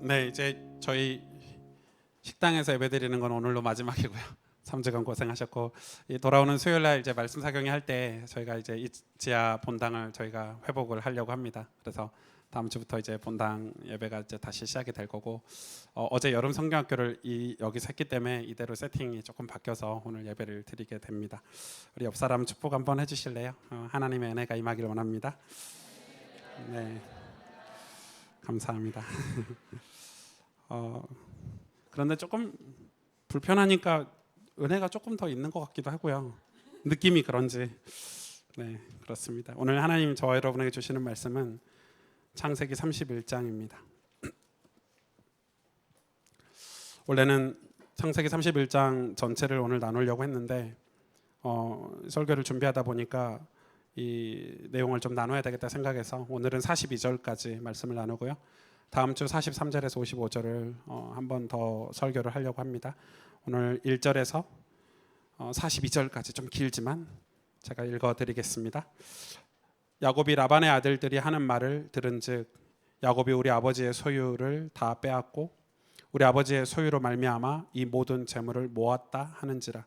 네, 이제 저희 식당에서 예배드리는 건 오늘로 마지막이고요. 3주간 고생하셨고, 이 돌아오는 수요일 날 이제 말씀 사경회 할 때 저희가 이제 이 지하 본당을 저희가 회복을 하려고 합니다. 그래서 다음 주부터 이제 본당 예배가 이제 다시 시작이 될 거고, 어제 여름 성경학교를 여기서 했기 때문에 이대로 세팅이 조금 바뀌어서 오늘 예배를 드리게 됩니다. 우리 옆 사람 축복 한번 해주실래요? 하나님의 은혜가 임하기를 원합니다. 네, 감사합니다. 그런데 조금 불편하니까 은혜가 조금 더 있는 것 같기도 하고요. 느낌이 그런지. 네, 그렇습니다. 오늘 하나님 저와 여러분에게 주시는 말씀은 창세기 31장입니다. 원래는 창세기 31장 전체를 오늘 나누려고 했는데 설교를 준비하다 보니까 이 내용을 좀 나눠야 되겠다 생각해서 오늘은 42절까지 말씀을 나누고요. 다음 주 43절에서 55절을 한 번 더 설교를 하려고 합니다. 오늘 1절에서 42절까지 좀 길지만 제가 읽어드리겠습니다. 야곱이 라반의 아들들이 하는 말을 들은즉 야곱이 우리 아버지의 소유를 다 빼앗고 우리 아버지의 소유로 말미암아 이 모든 재물을 모았다 하는지라.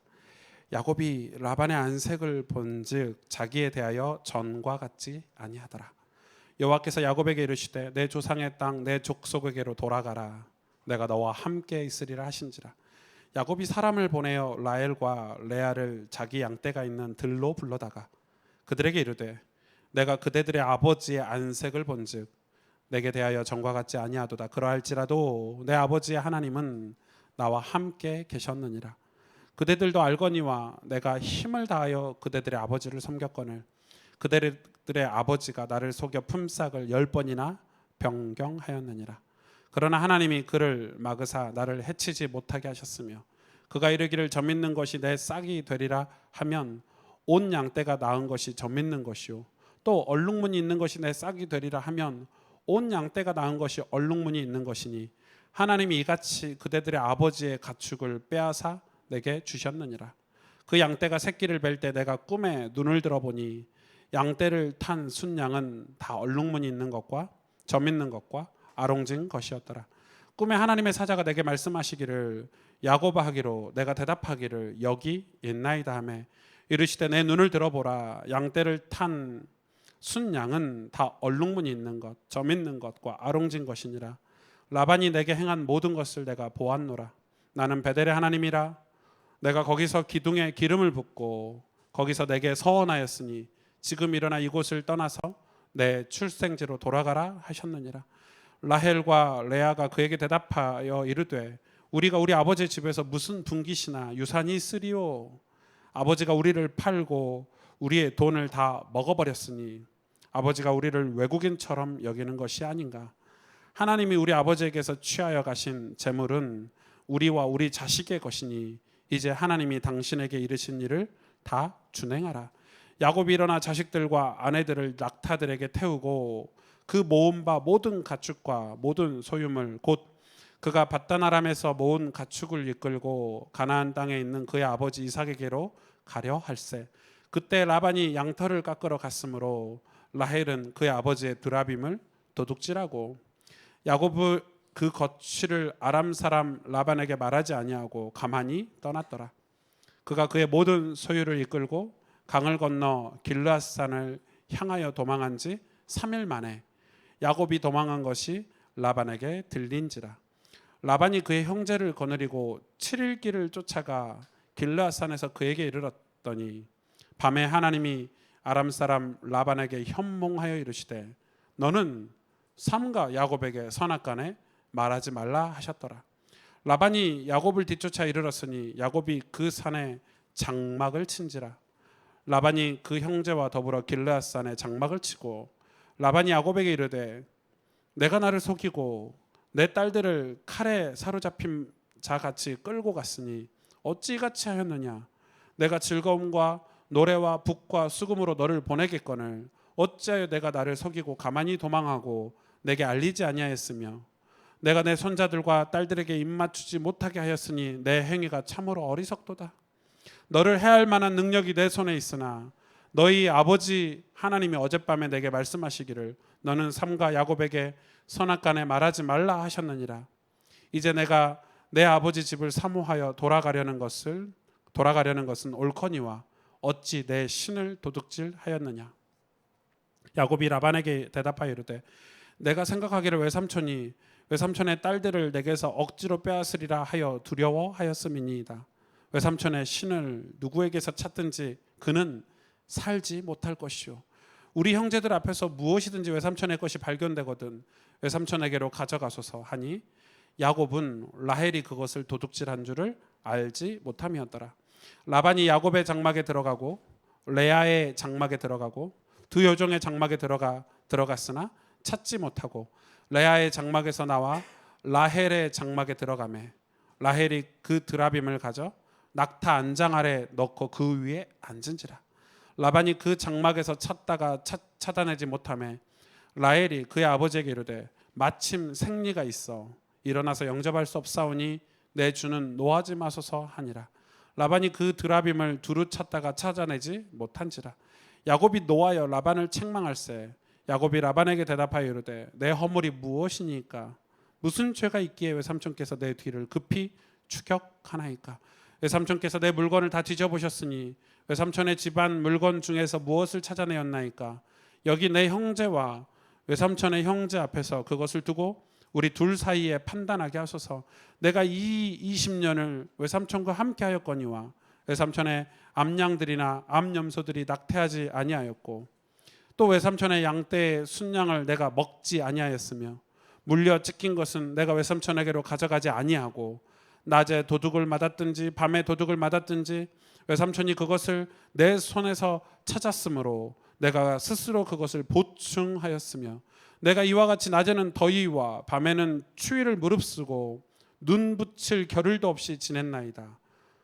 야곱이 라반의 안색을 본즉 자기에 대하여 전과 같지 아니하더라. 여호와께서 야곱에게 이르시되 내 조상의 땅 내 족속에게로 돌아가라. 내가 너와 함께 있으리라 하신지라. 야곱이 사람을 보내어 라헬과 레아를 자기 양떼가 있는 들로 불러다가 그들에게 이르되 내가 그대들의 아버지의 안색을 본즉 내게 대하여 전과 같지 아니하도다. 그러할지라도 내 아버지의 하나님은 나와 함께 계셨느니라. 그대들도 알거니와 내가 힘을 다하여 그대들의 아버지를 섬겼거늘 그대들의 아버지가 나를 속여 품삯을 10번이나 변경하였느니라. 그러나 하나님이 그를 막으사 나를 해치지 못하게 하셨으며 그가 이르기를 젖 믿는 것이 내 싹이 되리라 하면 온 양떼가 낳은 것이 젖 믿는 것이요 또 얼룩무늬 있는 것이 내 싹이 되리라 하면 온 양떼가 낳은 것이 얼룩무늬 있는 것이니 하나님이 이같이 그대들의 아버지의 가축을 빼앗아 내게 주셨느니라. 그 양떼가 새끼를 뵐 때 내가 꿈에 눈을 들어보니 양떼를 탄 순양은 다 얼룩무늬 있는 것과 점 있는 것과 아롱진 것이었더라. 꿈에 하나님의 사자가 내게 말씀하시기를 야곱아 하기로 내가 대답하기를 여기 있나이다 하매 이르시되 내 눈을 들어보라. 양떼를 탄 순양은 다 얼룩무늬 있는 것, 점 있는 것과 아롱진 것이니라. 라반이 내게 행한 모든 것을 내가 보았노라. 나는 베델의 하나님이라. 내가 거기서 기둥에 기름을 붓고 거기서 내게 서원하였으니 지금 일어나 이곳을 떠나서 내 출생지로 돌아가라 하셨느니라. 라헬과 레아가 그에게 대답하여 이르되 우리가 우리 아버지 집에서 무슨 분깃이나 유산이 있으리요. 아버지가 우리를 팔고 우리의 돈을 다 먹어버렸으니 아버지가 우리를 외국인처럼 여기는 것이 아닌가. 하나님이 우리 아버지에게서 취하여 가신 재물은 우리와 우리 자식의 것이니 이제 하나님이 당신에게 이르신 일을 다 준행하라. 야곱이 일어나 자식들과 아내들을 낙타들에게 태우고 그 모은 바 모든 가축과 모든 소유물 곧 그가 밧단 아람에서 모은 가축을 이끌고 가나안 땅에 있는 그의 아버지 이삭에게로 가려 할세. 그때 라반이 양털을 깎으러 갔으므로 라헬은 그의 아버지의 드라빔을 도둑질하고 야곱은 그 거취를 아람 사람 라반에게 말하지 아니하고 가만히 떠났더라. 그가 그의 모든 소유를 이끌고 강을 건너 길르앗산을 향하여 도망한 지 3일 만에 야곱이 도망한 것이 라반에게 들린지라. 라반이 그의 형제를 거느리고 7일 길을 쫓아가 길르앗산에서 그에게 이르렀더니 밤에 하나님이 아람 사람 라반에게 현몽하여 이르시되 너는 삼가 야곱에게 선악간에 말하지 말라 하셨더라. 라반이 야곱을 뒤쫓아 이르렀으니 야곱이 그 산에 장막을 친지라. 라반이 그 형제와 더불어 길르앗산에 장막을 치고 라반이 야곱에게 이르되 내가 나를 속이고 내 딸들을 칼에 사로잡힌 자같이 끌고 갔으니 어찌 같이 하였느냐. 내가 즐거움과 노래와 북과 수금으로 너를 보내겠거늘 어찌하여 내가 나를 속이고 가만히 도망하고 내게 알리지 아니하였으며 내가 내 손자들과 딸들에게 입맞추지 못하게 하였으니 내 행위가 참으로 어리석도다. 너를 해할 만한 능력이 내 손에 있으나 너희 아버지 하나님이 어젯밤에 내게 말씀하시기를 너는 삼가 야곱에게 선악간에 말하지 말라 하셨느니라. 이제 내가 내 아버지 집을 사모하여 돌아가려는 것은 옳거니와 어찌 내 신을 도둑질하였느냐. 야곱이 라반에게 대답하여 이르되 내가 생각하기를 외삼촌의 딸들을 내게서 억지로 빼앗으리라 하여 두려워하였음이니이다. 외삼촌의 신을 누구에게서 찾든지 그는 살지 못할 것이요 우리 형제들 앞에서 무엇이든지 외삼촌의 것이 발견되거든 외삼촌에게로 가져가소서 하니 야곱은 라헬이 그것을 도둑질한 줄을 알지 못함이었더라. 라반이 야곱의 장막에 들어가고 레아의 장막에 들어가고 두 여종의 장막에 들어갔으나 찾지 못하고 레아의 장막에서 나와 라헬의 장막에 들어가매 라헬이 그 드라빔을 가져 낙타 안장 아래 넣고 그 위에 앉은지라. 라반이 그 장막에서 찾다가 찾아내지 못하매 라헬이 그의 아버지에게 이르되 마침 생리가 있어 일어나서 영접할 수 없사오니 내 주는 노하지 마소서 하니라. 라반이 그 드라빔을 두루 찾다가 찾아내지 못한지라. 야곱이 노하여 라반을 책망할세. 야곱이 라반에게 대답하여 이르되 내 허물이 무엇이니까 무슨 죄가 있기에 외삼촌께서 내 뒤를 급히 추격하나이까. 외삼촌께서 내 물건을 다 뒤져보셨으니 외삼촌의 집안 물건 중에서 무엇을 찾아내었나이까. 여기 내 형제와 외삼촌의 형제 앞에서 그것을 두고 우리 둘 사이에 판단하게 하소서. 내가 이 20년을 외삼촌과 함께 하였거니와 외삼촌의 암양들이나 암염소들이 낙태하지 아니하였고 또 외삼촌의 양떼의 순양을 내가 먹지 아니하였으며 물려 찢긴 것은 내가 외삼촌에게로 가져가지 아니하고 낮에 도둑을 맞았든지 밤에 도둑을 맞았든지 외삼촌이 그것을 내 손에서 찾았으므로 내가 스스로 그것을 보충하였으며 내가 이와 같이 낮에는 더위와 밤에는 추위를 무릅쓰고 눈 붙일 겨를도 없이 지냈나이다.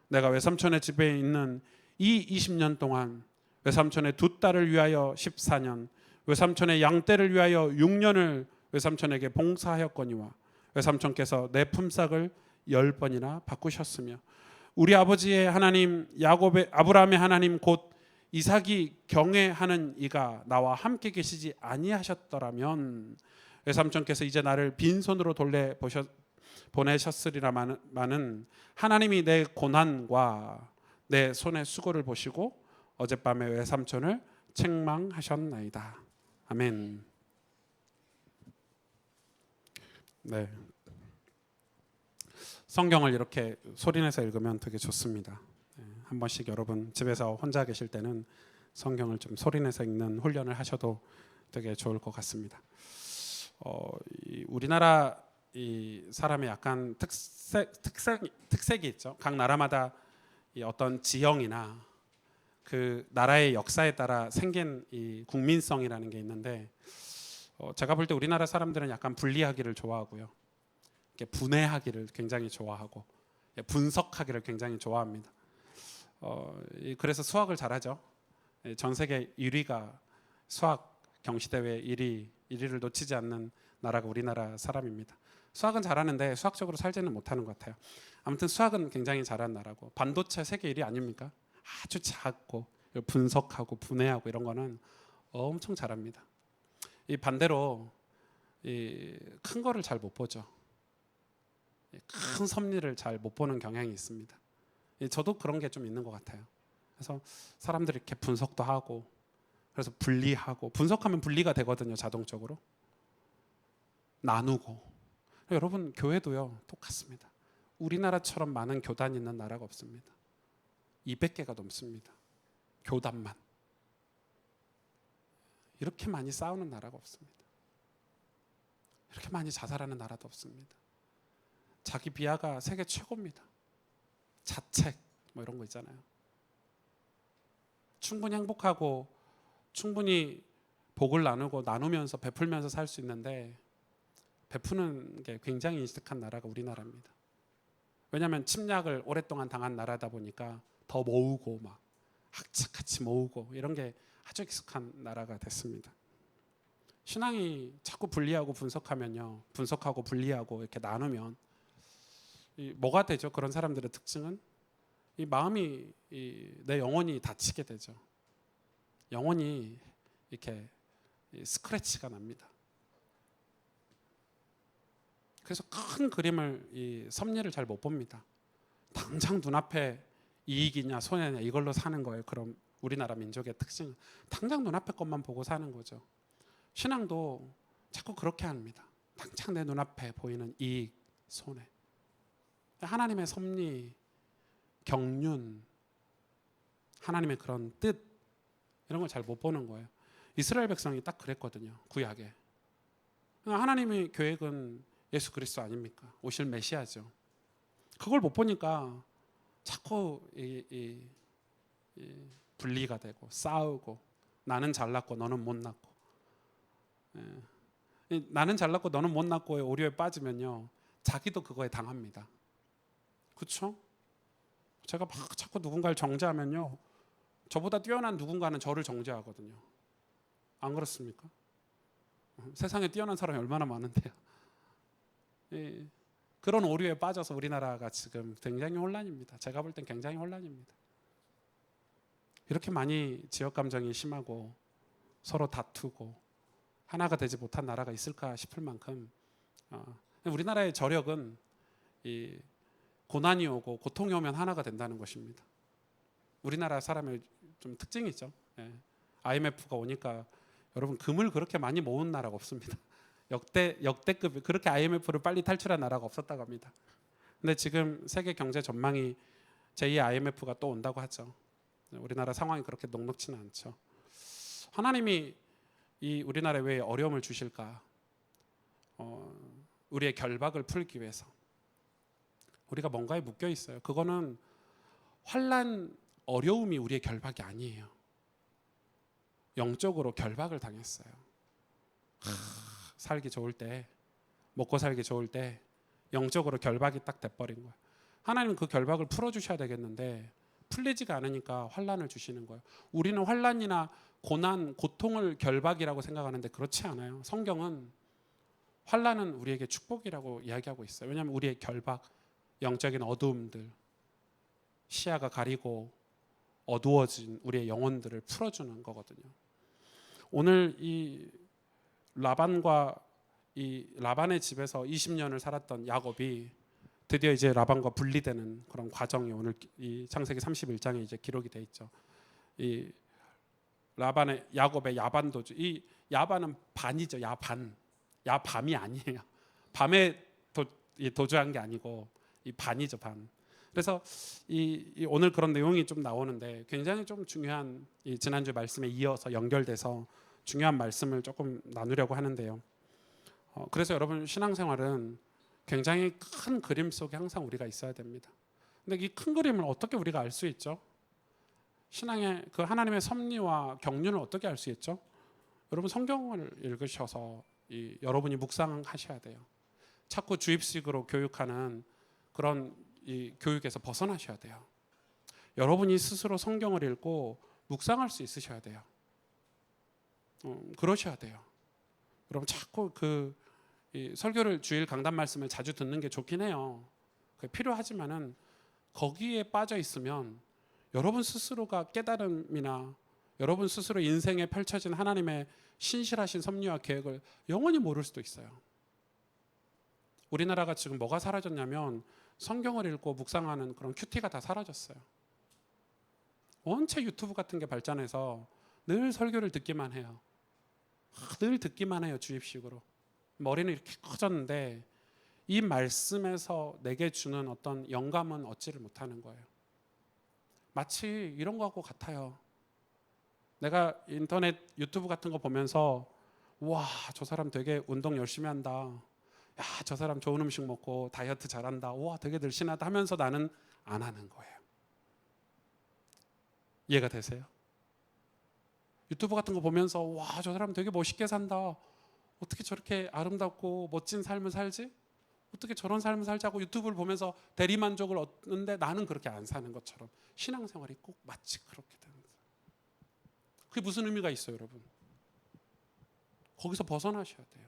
내가 외삼촌의 집에 있는 이 20년 동안 외삼촌의 두 딸을 위하여 14년 외삼촌의 양떼를 위하여 6년을 외삼촌에게 봉사하였거니와 외삼촌께서 내 품삯을 10번이나 바꾸셨으며 우리 아버지의 하나님 아브라함의 하나님 곧 이삭이 경외하는 이가 나와 함께 계시지 아니하셨더라면 외삼촌께서 이제 나를 빈손으로 보내셨으리라마는 하나님이 내 고난과 내 손의 수고를 보시고 어젯밤에 외삼촌을 책망하셨나이다. 아멘. 네. 성경을 이렇게 소리내서 읽으면 되게 좋습니다. 한 번씩 여러분 집에서 혼자 계실 때는 성경을 좀 소리내서 읽는 훈련을 하셔도 되게 좋을 것 같습니다. 우리나라 이 사람의 약간 특색이 있죠. 각 나라마다 이 어떤 지형이나 그 나라의 역사에 따라 생긴 이 국민성이라는 게 있는데 제가 볼 때 우리나라 사람들은 약간 분리하기를 좋아하고요. 분해하기를 굉장히 좋아하고 분석하기를 굉장히 좋아합니다. 그래서 수학을 잘하죠. 전 세계 1위가 수학 경시대회 1위를 놓치지 않는 나라가 우리나라 사람입니다. 수학은 잘하는데 수학적으로 살지는 못하는 것 같아요. 아무튼 수학은 굉장히 잘하는 나라고 반도체 세계 1위 아닙니까? 아주 작고 분석하고 분해하고 이런 거는 엄청 잘합니다. 이 반대로 큰 거를 잘 못 보죠. 큰 섭리를 잘 못 보는 경향이 있습니다. 저도 그런 게 좀 있는 것 같아요. 그래서 사람들이 이렇게 분석도 하고 그래서 분리하고 분석하면 분리가 되거든요. 자동적으로 나누고 여러분 교회도요 똑같습니다. 우리나라처럼 많은 교단이 있는 나라가 없습니다. 200개가 넘습니다. 교단만 이렇게 많이 싸우는 나라가 없습니다. 이렇게 많이 자살하는 나라도 없습니다. 자기 비하가 세계 최고입니다. 자책 뭐 이런 거 있잖아요. 충분히 행복하고 충분히 복을 나누면서 베풀면서 살 수 있는데 베푸는 게 굉장히 인식한 나라가 우리나라입니다. 왜냐하면 침략을 오랫동안 당한 나라다 보니까 더 모으고 막 학착같이 모으고 이런 게 아주 익숙한 나라가 됐습니다. 신앙이 자꾸 분리하고 분석하면요, 분석하고 분리하고 이렇게 나누면 뭐가 되죠? 그런 사람들의 특징은 이 마음이 내 영혼이 다치게 되죠. 영혼이 이렇게 스크래치가 납니다. 그래서 큰 그림을 이 섭리를 잘 못 봅니다. 당장 눈앞에 이익이냐 손해냐 이걸로 사는 거예요. 그럼 우리나라 민족의 특징은 당장 눈앞에 것만 보고 사는 거죠. 신앙도 자꾸 그렇게 합니다. 당장 내 눈앞에 보이는 이익, 손해. 하나님의 섭리, 경륜, 하나님의 그런 뜻 이런 걸 잘 못 보는 거예요. 이스라엘 백성이 딱 그랬거든요. 구약에. 하나님의 계획은 예수 그리스도 아닙니까? 오실 메시아죠. 그걸 못 보니까 자꾸 분리가 되고 싸우고 나는 잘났고 너는 못났고 나는 잘났고 너는 못났고의 오류에 빠지면요 자기도 그거에 당합니다. 그렇죠? 제가 막 자꾸 누군가를 정죄하면요 저보다 뛰어난 누군가는 저를 정죄하거든요. 안 그렇습니까? 세상에 뛰어난 사람이 얼마나 많은데요. 그런 오류에 빠져서 우리나라가 지금 굉장히 혼란입니다. 제가 볼 땐 굉장히 혼란입니다. 이렇게 많이 지역 감정이 심하고 서로 다투고 하나가 되지 못한 나라가 있을까 싶을 만큼 우리나라의 저력은 이 고난이 오고 고통이 오면 하나가 된다는 것입니다. 우리나라 사람의 좀 특징이죠. IMF가 오니까 여러분 금을 그렇게 많이 모은 나라가 없습니다. 역대급 그렇게 IMF를 빨리 탈출한 나라가 없었다고 합니다. 근데 지금 세계 경제 전망이 제2의 IMF가 또 온다고 하죠. 우리나라 상황이 그렇게 녹록지는 않죠. 하나님이 이 우리나라에 왜 어려움을 주실까? 우리의 결박을 풀기 위해서. 우리가 뭔가에 묶여 있어요. 그거는 환난, 어려움이 우리의 결박이 아니에요. 영적으로 결박을 당했어요. 살기 좋을 때, 먹고 살기 좋을 때 영적으로 결박이 딱 돼버린 거예요. 하나님은 그 결박을 풀어주셔야 되겠는데 풀리지가 않으니까 환난을 주시는 거예요. 우리는 환난이나 고난, 고통을 결박이라고 생각하는데 그렇지 않아요. 성경은 환난은 우리에게 축복이라고 이야기하고 있어요. 왜냐하면 우리의 결박, 영적인 어두움들, 시야가 가리고 어두워진 우리의 영혼들을 풀어주는 거거든요. 오늘 이 라반의 집에서 20년을 살았던 야곱이 드디어 이제 라반과 분리되는 그런 과정이 오늘 이 창세기 31장에 이제 기록이 돼 있죠. 이 야곱의 야반 도주. 이 야반은 반이죠. 야밤이 아니에요. 밤에 도주한 게 아니고 이 반이죠. 반. 그래서 이 오늘 그런 내용이 좀 나오는데 굉장히 좀 중요한 이 지난주 말씀에 이어서 연결돼서 중요한 말씀을 조금 나누려고 하는데요. 그래서 여러분 신앙생활은 굉장히 큰 그림 속에 항상 우리가 있어야 됩니다. 근데 이 큰 그림을 어떻게 우리가 알 수 있죠? 신앙의 그 하나님의 섭리와 경륜을 어떻게 알 수 있죠? 여러분 성경을 읽으셔서 여러분이 묵상하셔야 돼요. 자꾸 주입식으로 교육하는 그런 이 교육에서 벗어나셔야 돼요. 여러분이 스스로 성경을 읽고 묵상할 수 있으셔야 돼요. 그러셔야 돼요. 여러분 자꾸 이 설교를 주일 강단 말씀을 자주 듣는 게 좋긴 해요. 그게 필요하지만은 거기에 빠져 있으면 여러분 스스로가 깨달음이나 여러분 스스로 인생에 펼쳐진 하나님의 신실하신 섭리와 계획을 영원히 모를 수도 있어요. 우리나라가 지금 뭐가 사라졌냐면 성경을 읽고 묵상하는 그런 큐티가 다 사라졌어요. 원체 유튜브 같은 게 발전해서 늘 설교를 듣기만 해요. 늘 듣기만 해요. 주입식으로. 머리는 이렇게 커졌는데 이 말씀에서 내게 주는 어떤 영감은 얻지를 못하는 거예요. 마치 이런 거하고 같아요. 내가 인터넷 유튜브 같은 거 보면서 와, 저 사람 되게 운동 열심히 한다. 야, 저 사람 좋은 음식 먹고 다이어트 잘한다. 와, 되게 늘씬하다 하면서 나는 안 하는 거예요. 이해가 되세요? 유튜브 같은 거 보면서 와, 저 사람 되게 멋있게 산다. 어떻게 저렇게 아름답고 멋진 삶을 살지? 어떻게 저런 삶을 살자고 유튜브를 보면서 대리만족을 얻는데 나는 그렇게 안 사는 것처럼 신앙생활이 꼭 마치 그렇게 되는 거예요. 그게 무슨 의미가 있어요, 여러분? 거기서 벗어나셔야 돼요.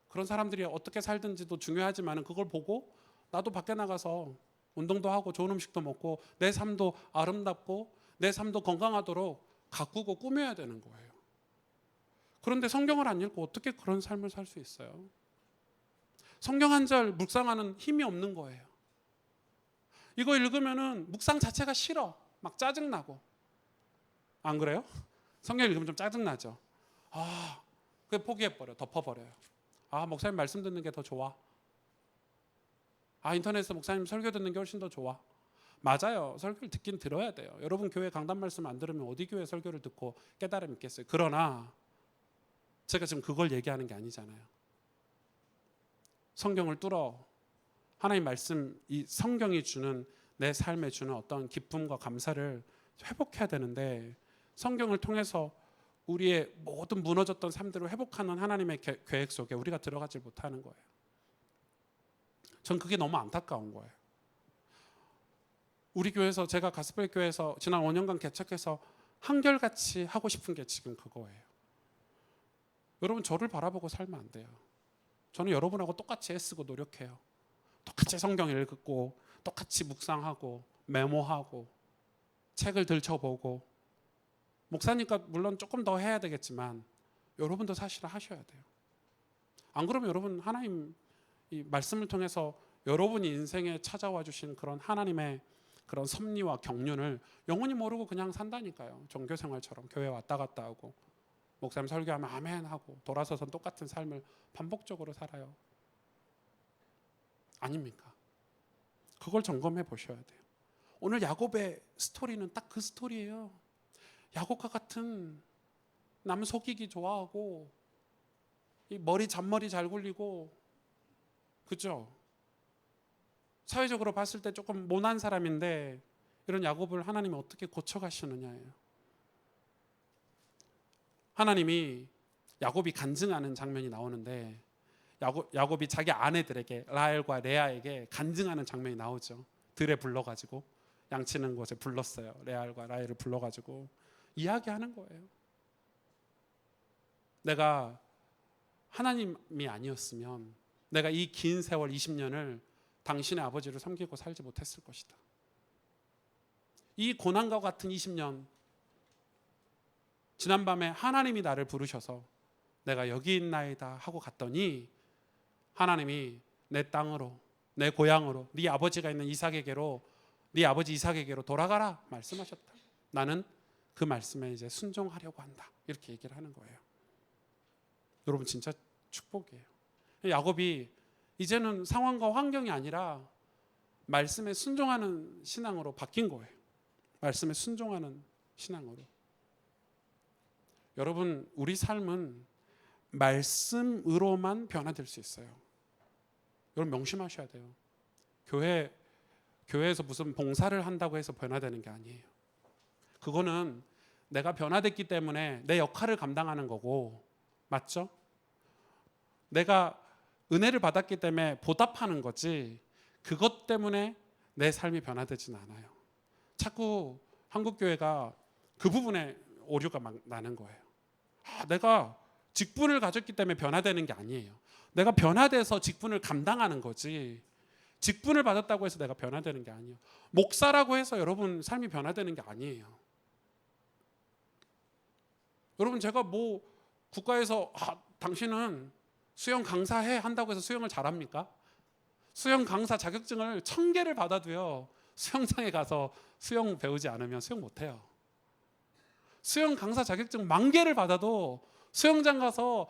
그런 사람들이 어떻게 살든지도 중요하지만 그걸 보고 나도 밖에 나가서 운동도 하고 좋은 음식도 먹고 내 삶도 아름답고 내 삶도 건강하도록 가꾸고 꾸며야 되는 거예요. 그런데 성경을 안 읽고 어떻게 그런 삶을 살 수 있어요? 성경 한 절 묵상하는 힘이 없는 거예요. 이거 읽으면은 묵상 자체가 싫어. 막 짜증나고. 안 그래요? 성경 읽으면 좀 짜증나죠. 그게 포기해버려. 덮어버려요. 목사님 말씀 듣는 게 더 좋아. 인터넷에서 목사님 설교 듣는 게 훨씬 더 좋아. 맞아요. 설교를 듣긴 들어야 돼요. 여러분 교회 강단 말씀 안 들으면 어디 교회 설교를 듣고 깨달음 있겠어요. 그러나 제가 지금 그걸 얘기하는 게 아니잖아요. 성경을 뚫어 하나님 말씀, 이 성경이 주는 내 삶에 주는 어떤 기쁨과 감사를 회복해야 되는데 성경을 통해서 우리의 모든 무너졌던 삶들을 회복하는 하나님의 계획 속에 우리가 들어가지 못하는 거예요. 전 그게 너무 안타까운 거예요. 우리 교회에서 제가 가스펠 교회에서 지난 5년간 개척해서 한결같이 하고 싶은 게 지금 그거예요. 여러분 저를 바라보고 살면 안 돼요. 저는 여러분하고 똑같이 애쓰고 노력해요. 똑같이 성경 읽고 똑같이 묵상하고 메모하고 책을 들춰보고 목사니까 물론 조금 더 해야 되겠지만 여러분도 사실은 하셔야 돼요. 안 그러면 여러분 하나님 이 말씀을 통해서 여러분이 인생에 찾아와 주신 그런 하나님의 그런 섭리와 경륜을 영원히 모르고 그냥 산다니까요. 종교생활처럼 교회 왔다 갔다 하고 목사님 설교하면 아멘 하고 돌아서선 똑같은 삶을 반복적으로 살아요. 아닙니까? 그걸 점검해 보셔야 돼요. 오늘 야곱의 스토리는 딱 그 스토리예요. 야곱과 같은 남 속이기 좋아하고 이 머리 잔머리 잘 굴리고 그죠? 사회적으로 봤을 때 조금 모난 사람인데 이런 야곱을 하나님이 어떻게 고쳐가시느냐예요. 하나님이 야곱이 간증하는 장면이 나오는데 야곱이 자기 아내들에게 라헬과 레아에게 간증하는 장면이 나오죠. 들에 불러가지고 양치는 곳에 불렀어요. 레아과 라헬을 불러가지고 이야기하는 거예요. 내가 하나님이 아니었으면 내가 이 긴 세월 20년을 당신의 아버지를 섬기고 살지 못했을 것이다. 이 고난과 같은 20년 지난밤에 하나님이 나를 부르셔서 내가 여기 있나이다 하고 갔더니 하나님이 내 땅으로 내 고향으로 네 아버지가 있는 이삭에게로 네 아버지 이삭에게로 돌아가라 말씀하셨다. 나는 그 말씀에 이제 순종하려고 한다. 이렇게 얘기를 하는 거예요. 여러분 진짜 축복이에요. 야곱이 이제는 상황과 환경이 아니라 말씀에 순종하는 신앙으로 바뀐 거예요. 말씀에 순종하는 신앙으로. 여러분 우리 삶은 말씀으로만 변화될 수 있어요. 여러분 명심하셔야 돼요. 교회에서 무슨 봉사를 한다고 해서 변화되는 게 아니에요. 그거는 내가 변화됐기 때문에 내 역할을 감당하는 거고 맞죠? 내가 은혜를 받았기 때문에 보답하는 거지 그것 때문에 내 삶이 변화되진 않아요. 자꾸 한국교회가 그 부분에 오류가 막 나는 거예요. 내가 직분을 가졌기 때문에 변화되는 게 아니에요. 내가 변화돼서 직분을 감당하는 거지 직분을 받았다고 해서 내가 변화되는 게 아니에요. 목사라고 해서 여러분 삶이 변화되는 게 아니에요. 여러분 제가 뭐 국가에서 당신은 수영 강사해 한다고 해서 수영을 잘합니까? 수영 강사 자격증을 1000개를 받아도요 수영장에 가서 수영 배우지 않으면 수영 못해요. 수영 강사 자격증 10,000개를 받아도 수영장 가서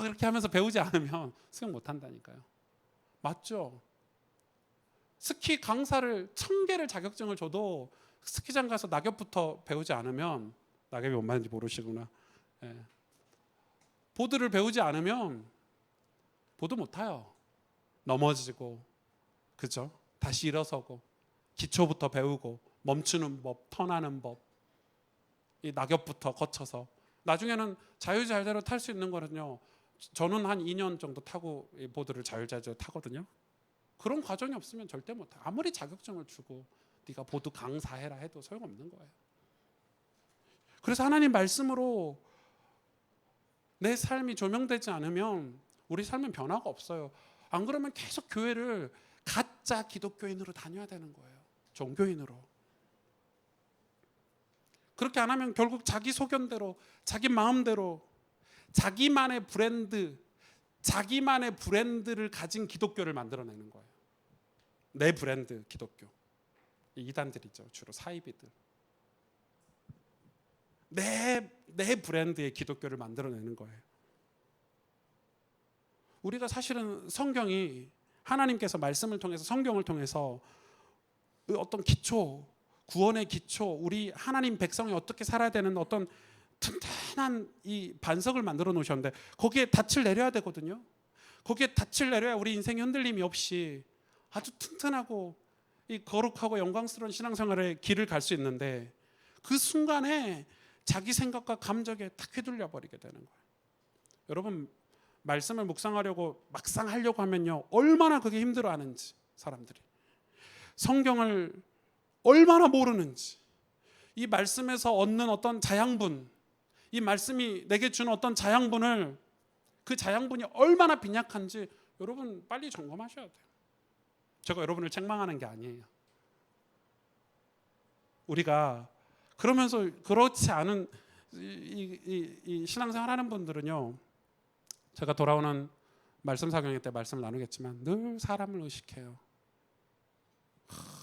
이렇게 하면서 배우지 않으면 수영 못한다니까요. 맞죠? 스키 강사를 1000개를 자격증을 줘도 스키장 가서 낙엽부터 배우지 않으면 낙엽이 뭔 말인지 모르시구나. 보드를 배우지 않으면 보드 못 타요. 넘어지고 그죠? 다시 일어서고 기초부터 배우고 멈추는 법, 턴하는 법, 이 낙엽부터 거쳐서 나중에는 자유자재로 탈 수 있는 거는요. 저는 한 2년 정도 타고 이 보드를 자유자재로 타거든요. 그런 과정이 없으면 절대 못 타. 아무리 자격증을 주고 네가 보드 강사해라 해도 소용없는 거예요. 그래서 하나님 말씀으로 내 삶이 조명되지 않으면 우리 삶은 변화가 없어요. 안 그러면 계속 교회를 가짜 기독교인으로 다녀야 되는 거예요. 종교인으로. 그렇게 안 하면 결국 자기 소견대로 자기 마음대로 자기만의 브랜드 자기만의 브랜드를 가진 기독교를 만들어내는 거예요. 내 브랜드 기독교. 이단들이죠. 주로 사이비들. 내 브랜드의 기독교를 만들어내는 거예요. 우리가 사실은 성경이 하나님께서 말씀을 통해서 성경을 통해서 어떤 기초, 구원의 기초, 우리 하나님 백성이 어떻게 살아야 되는 어떤 튼튼한 이 반석을 만들어 놓으셨는데 거기에 닻을 내려야 되거든요. 거기에 닻을 내려야 우리 인생에 흔들림이 없이 아주 튼튼하고 이 거룩하고 영광스러운 신앙생활의 길을 갈 수 있는데 그 순간에 자기 생각과 감정에 탁 휘둘려 버리게 되는 거예요. 여러분 말씀을 묵상하려고 막상 하려고 하면요 얼마나 그게 힘들어하는지 사람들이 성경을 얼마나 모르는지 이 말씀에서 얻는 어떤 자양분 이 말씀이 내게 주는 어떤 자양분을 그 자양분이 얼마나 빈약한지 여러분 빨리 점검하셔야 돼요. 제가 여러분을 책망하는 게 아니에요. 우리가 그러면서 그렇지 않은 이 신앙생활 하는 분들은요 제가 돌아오는 말씀 사경회 때 말씀을 나누겠지만 늘 사람을 의식해요.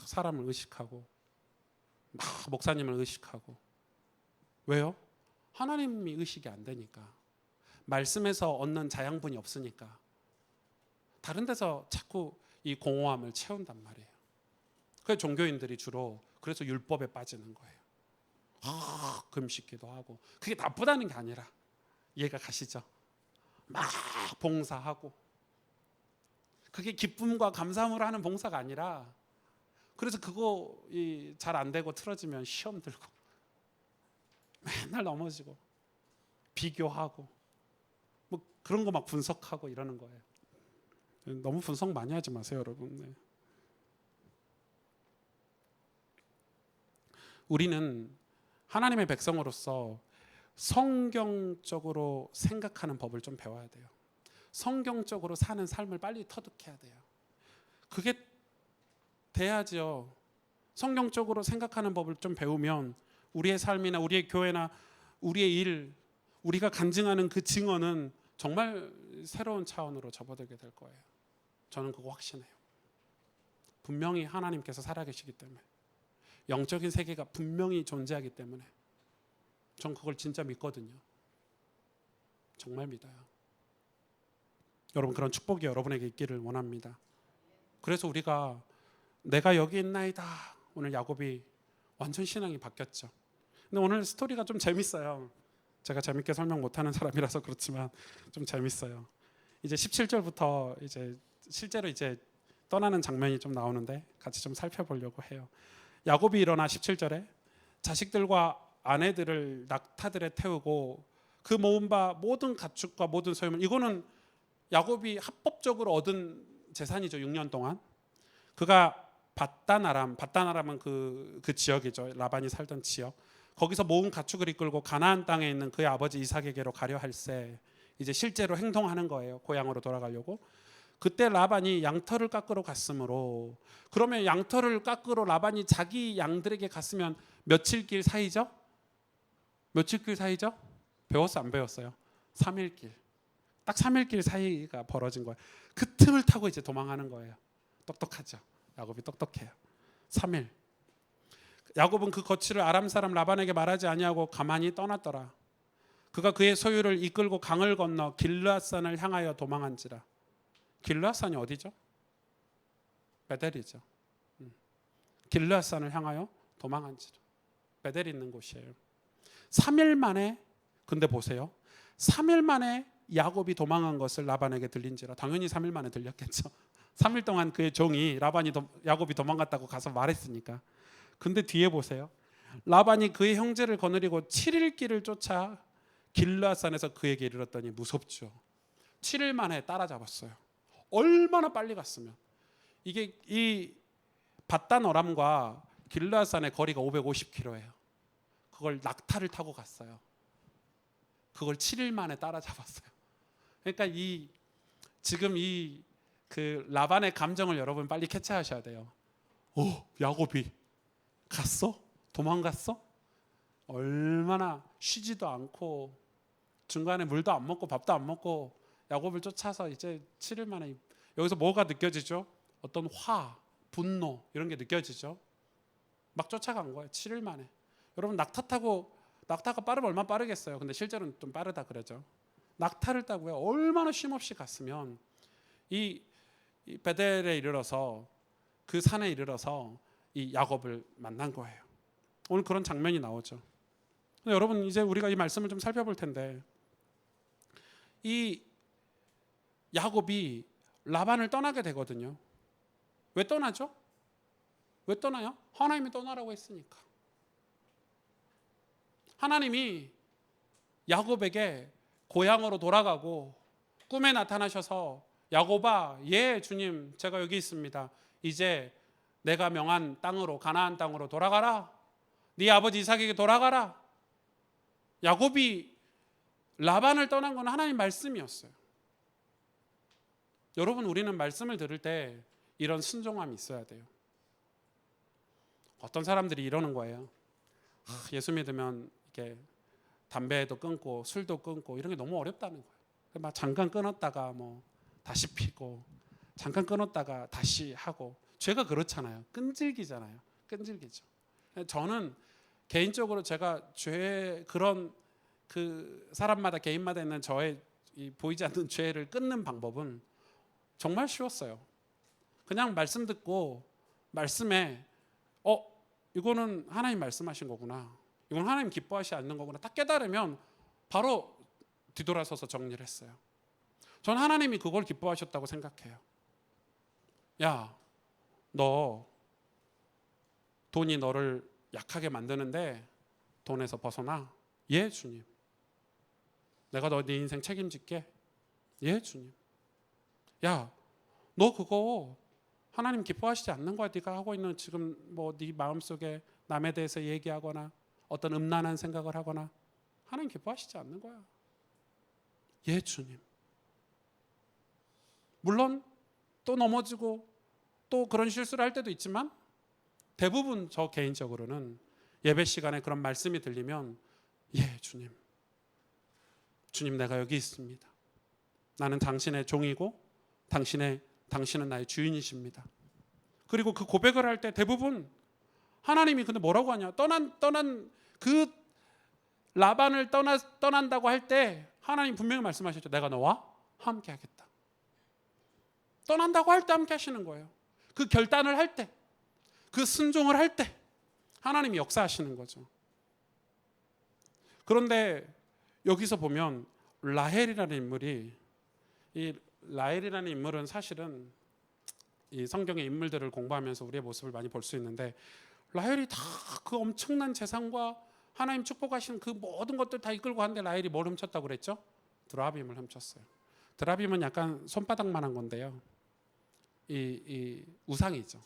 사람을 의식하고 막 목사님을 의식하고 왜요? 하나님이 의식이 안 되니까 말씀에서 얻는 자양분이 없으니까 다른 데서 자꾸 이 공허함을 채운단 말이에요. 그래서 종교인들이 주로 그래서 율법에 빠지는 거예요. 금식기도 하고 그게 나쁘다는 게 아니라 이해가 가시죠? 막 봉사하고 그게 기쁨과 감사함으로 하는 봉사가 아니라 그래서 그거 잘 안 되고 틀어지면 시험 들고 맨날 넘어지고 비교하고 뭐 그런 거 막 분석하고 이러는 거예요. 너무 분석 많이 하지 마세요, 여러분. 네. 우리는 하나님의 백성으로서 성경적으로 생각하는 법을 좀 배워야 돼요. 성경적으로 사는 삶을 빨리 터득해야 돼요. 그게 돼야죠. 성경적으로 생각하는 법을 좀 배우면 우리의 삶이나 우리의 교회나 우리의 일, 우리가 간증하는 그 증언은 정말 새로운 차원으로 접어들게 될 거예요. 저는 그거 확신해요. 분명히 하나님께서 살아계시기 때문에 영적인 세계가 분명히 존재하기 때문에 전 그걸 진짜 믿거든요. 정말 믿어요. 여러분 그런 축복이 여러분에게 있기를 원합니다. 그래서 우리가 내가 여기 있나이다. 오늘 야곱이 완전 신앙이 바뀌었죠. 근데 오늘 스토리가 좀 재밌어요. 제가 재밌게 설명 못하는 사람이라서 그렇지만 좀 재밌어요. 이제 17절부터 이제 실제로 이제 떠나는 장면이 좀 나오는데 같이 좀 살펴보려고 해요. 야곱이 일어나 17절에 자식들과 아내들을 낙타들에 태우고 그 모은 바 모든 가축과 모든 소유물 이거는 야곱이 합법적으로 얻은 재산이죠. 6년 동안 그가 밧단아람은 그 지역이죠. 라반이 살던 지역. 거기서 모은 가축을 이끌고 가나안 땅에 있는 그의 아버지 이삭에게로 가려 할새 이제 실제로 행동하는 거예요. 고향으로 돌아가려고. 그때 라반이 양털을 깎으러 갔으므로 그러면 양털을 깎으러 라반이 자기 양들에게 갔으면 며칠 길 사이죠? 며칠 길 사이죠? 배웠어 안 배웠어요? 3일 길. 딱 3일 길 사이가 벌어진 거예요. 그 틈을 타고 이제 도망하는 거예요. 똑똑하죠. 야곱이 똑똑해요. 3일. 야곱은 그 거취를 아람 사람 라반에게 말하지 아니하고 가만히 떠났더라. 그가 그의 소유를 이끌고 강을 건너 길르앗산을 향하여 도망한지라. 길르앗산이 어디죠? 베델이죠. 길르앗산을 향하여 도망한지라. 베델이 있는 곳이에요. 3일 만에 근데 보세요. 3일 만에 야곱이 도망한 것을 라반에게 들린지라. 당연히 3일 만에 들렸겠죠. 3일 동안 그의 종이 야곱이 도망갔다고 가서 말했으니까. 근데 뒤에 보세요. 라반이 그의 형제를 거느리고 7일 길을 쫓아 길르앗산에서 그에게 이르렀더니 무섭죠. 7일 만에 따라잡았어요. 얼마나 빨리 갔으면. 이게 이 밧단어람과 길르앗산의 거리가 550km예요. 그걸 낙타를 타고 갔어요. 그걸 7일 만에 따라잡았어요. 그러니까 지금 그 라반의 감정을 여러분 빨리 캐치하셔야 돼요. 야곱이 갔어? 도망갔어? 얼마나 쉬지도 않고 중간에 물도 안 먹고 밥도 안 먹고 야곱을 쫓아서 이제 7일 만에 여기서 뭐가 느껴지죠? 어떤 화, 분노 이런 게 느껴지죠. 막 쫓아간 거예요. 7일 만에. 여러분 낙타가 빠르면 얼마나 빠르겠어요. 근데 실제로는 좀 빠르다 그러죠. 낙타를 타고요. 얼마나 쉼없이 갔으면 이 베델에 이르러서 그 산에 이르러서 이 야곱을 만난 거예요. 오늘 그런 장면이 나오죠. 근데 여러분 이제 우리가 이 말씀을 좀 살펴볼 텐데 이 야곱이 라반을 떠나게 되거든요. 왜 떠나죠? 왜 떠나요? 하나님이 떠나라고 했으니까. 하나님이 야곱에게 고향으로 돌아가고 꿈에 나타나셔서 야곱아, 예 주님 제가 여기 있습니다. 이제 내가 명한 땅으로 가나안 땅으로 돌아가라. 네 아버지 이삭에게 돌아가라. 야곱이 라반을 떠난 건 하나님 말씀이었어요. 여러분 우리는 말씀을 들을 때 이런 순종함이 있어야 돼요. 어떤 사람들이 이러는 거예요. 예수 믿으면 이렇게 담배도 끊고 술도 끊고 이런 게 너무 어렵다는 거예요. 막 잠깐 끊었다가 뭐 다시 피고 잠깐 끊었다가 다시 하고 죄가 그렇잖아요. 끈질기잖아요. 끈질기죠. 저는 개인적으로 제가 죄 그런 그 사람마다 개인마다 있는 저의 이 보이지 않는 죄를 끊는 방법은 정말 쉬웠어요. 그냥 말씀 듣고 말씀에 이거는 하나님 말씀하신 거구나. 이건 하나님 기뻐하시지 않는 거구나. 딱 깨달으면 바로 뒤돌아서서 정리를 했어요. 전 하나님이 그걸 기뻐하셨다고 생각해요. 야, 너 돈이 너를 약하게 만드는데 돈에서 벗어나. 예, 주님. 내가 네 인생 책임질게. 예, 주님. 야, 너 그거 하나님 기뻐하시지 않는 거야. 네가 하고 있는 지금 뭐 네 마음속에 남에 대해서 얘기하거나 어떤 음란한 생각을 하거나 하나님 기뻐하시지 않는 거야. 예, 주님. 물론 또 넘어지고 또 그런 실수를 할 때도 있지만 대부분 저 개인적으로는 예배 시간에 그런 말씀이 들리면 예, 주님. 주님 내가 여기 있습니다. 나는 당신의 종이고 당신은 나의 주인이십니다. 그리고 그 고백을 할 때 대부분 하나님이 근데 뭐라고 하냐? 떠난 그 라반을 떠난다고 할 때 하나님 분명히 말씀하셨죠. 내가 너와 함께 하겠다. 떠난다고 할 때 함께 하시는 거예요. 그 결단을 할 때, 그 순종을 할 때 하나님이 역사하시는 거죠. 그런데 여기서 보면 라헬이라는 인물이 이 라헬이라는 인물은 사실은 이 성경의 인물들을 공부하면서 우리의 모습을 많이 볼 수 있는데 라헬이 다 그 엄청난 재산과 하나님 축복하시는 그 모든 것들 다 이끌고 갔는데 라헬이 뭘 훔쳤다고 그랬죠? 드라빔을 훔쳤어요. 드라빔은 약간 손바닥만한 건데요. 이 우상이죠.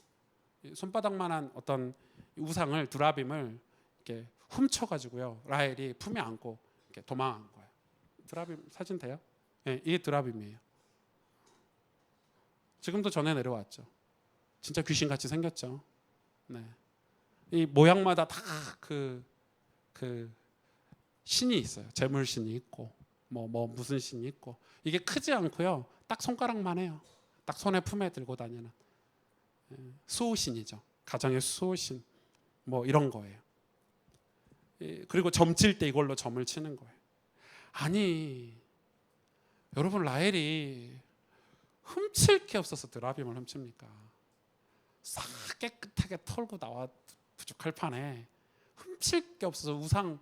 손바닥만한 어떤 우상을 드라빔을 이렇게 훔쳐가지고요. 라헬이 품에 안고 이렇게 도망한 거예요. 드라빔 사진 돼요? 네, 이게 드라빔이에요. 지금도 전해 내려왔죠. 진짜 귀신같이 생겼죠. 네. 이 모양마다 다 그 신이 있어요. 재물신이 있고 뭐 무슨 신이 있고 이게 크지 않고요. 딱 손가락만 해요. 딱 손에 품에 들고 다니는 수호신이죠. 가정의 수호신 뭐 이런 거예요. 그리고 점칠 때 이걸로 점을 치는 거예요. 아니 여러분 라헬이 훔칠 게 없어서 드라빔을 훔칩니까? 싹 깨끗하게 털고 나와 부족할 판에 훔칠 게 없어서 우상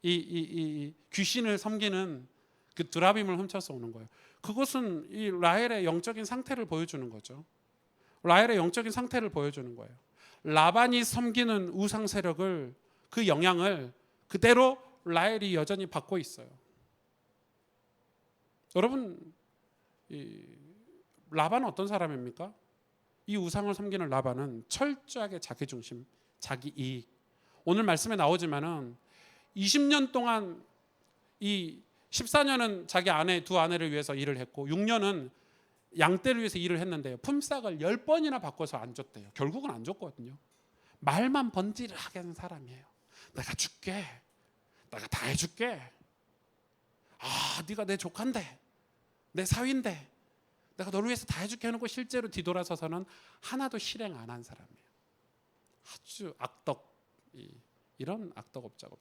이 귀신을 섬기는 그 드라빔을 훔쳐서 오는 거예요. 그것은 이 라헬의 영적인 상태를 보여주는 거죠. 라헬의 영적인 상태를 보여주는 거예요. 라반이 섬기는 우상 세력을 그 영향을 그대로 라헬이 여전히 받고 있어요. 여러분 라반은 어떤 사람입니까? 이 우상을 섬기는 라반은 철저하게 자기 중심, 자기 이익. 오늘 말씀에 나오지만은 20년 동안 이 14년은 자기 두 아내를 위해서 일을 했고 6년은 양떼를 위해서 일을 했는데요. 품삯을 10번이나 바꿔서 안 줬대요. 결국은 안 줬거든요. 말만 번지르하게 하는 사람이에요. 내가 줄게. 내가 다 해줄게. 네가 내 조카인데 내 사위인데 내가 너를 위해서 다 해줄게 해놓고 실제로 뒤돌아서서는 하나도 실행 안 한 사람이에요. 아주 이런 악덕업자가.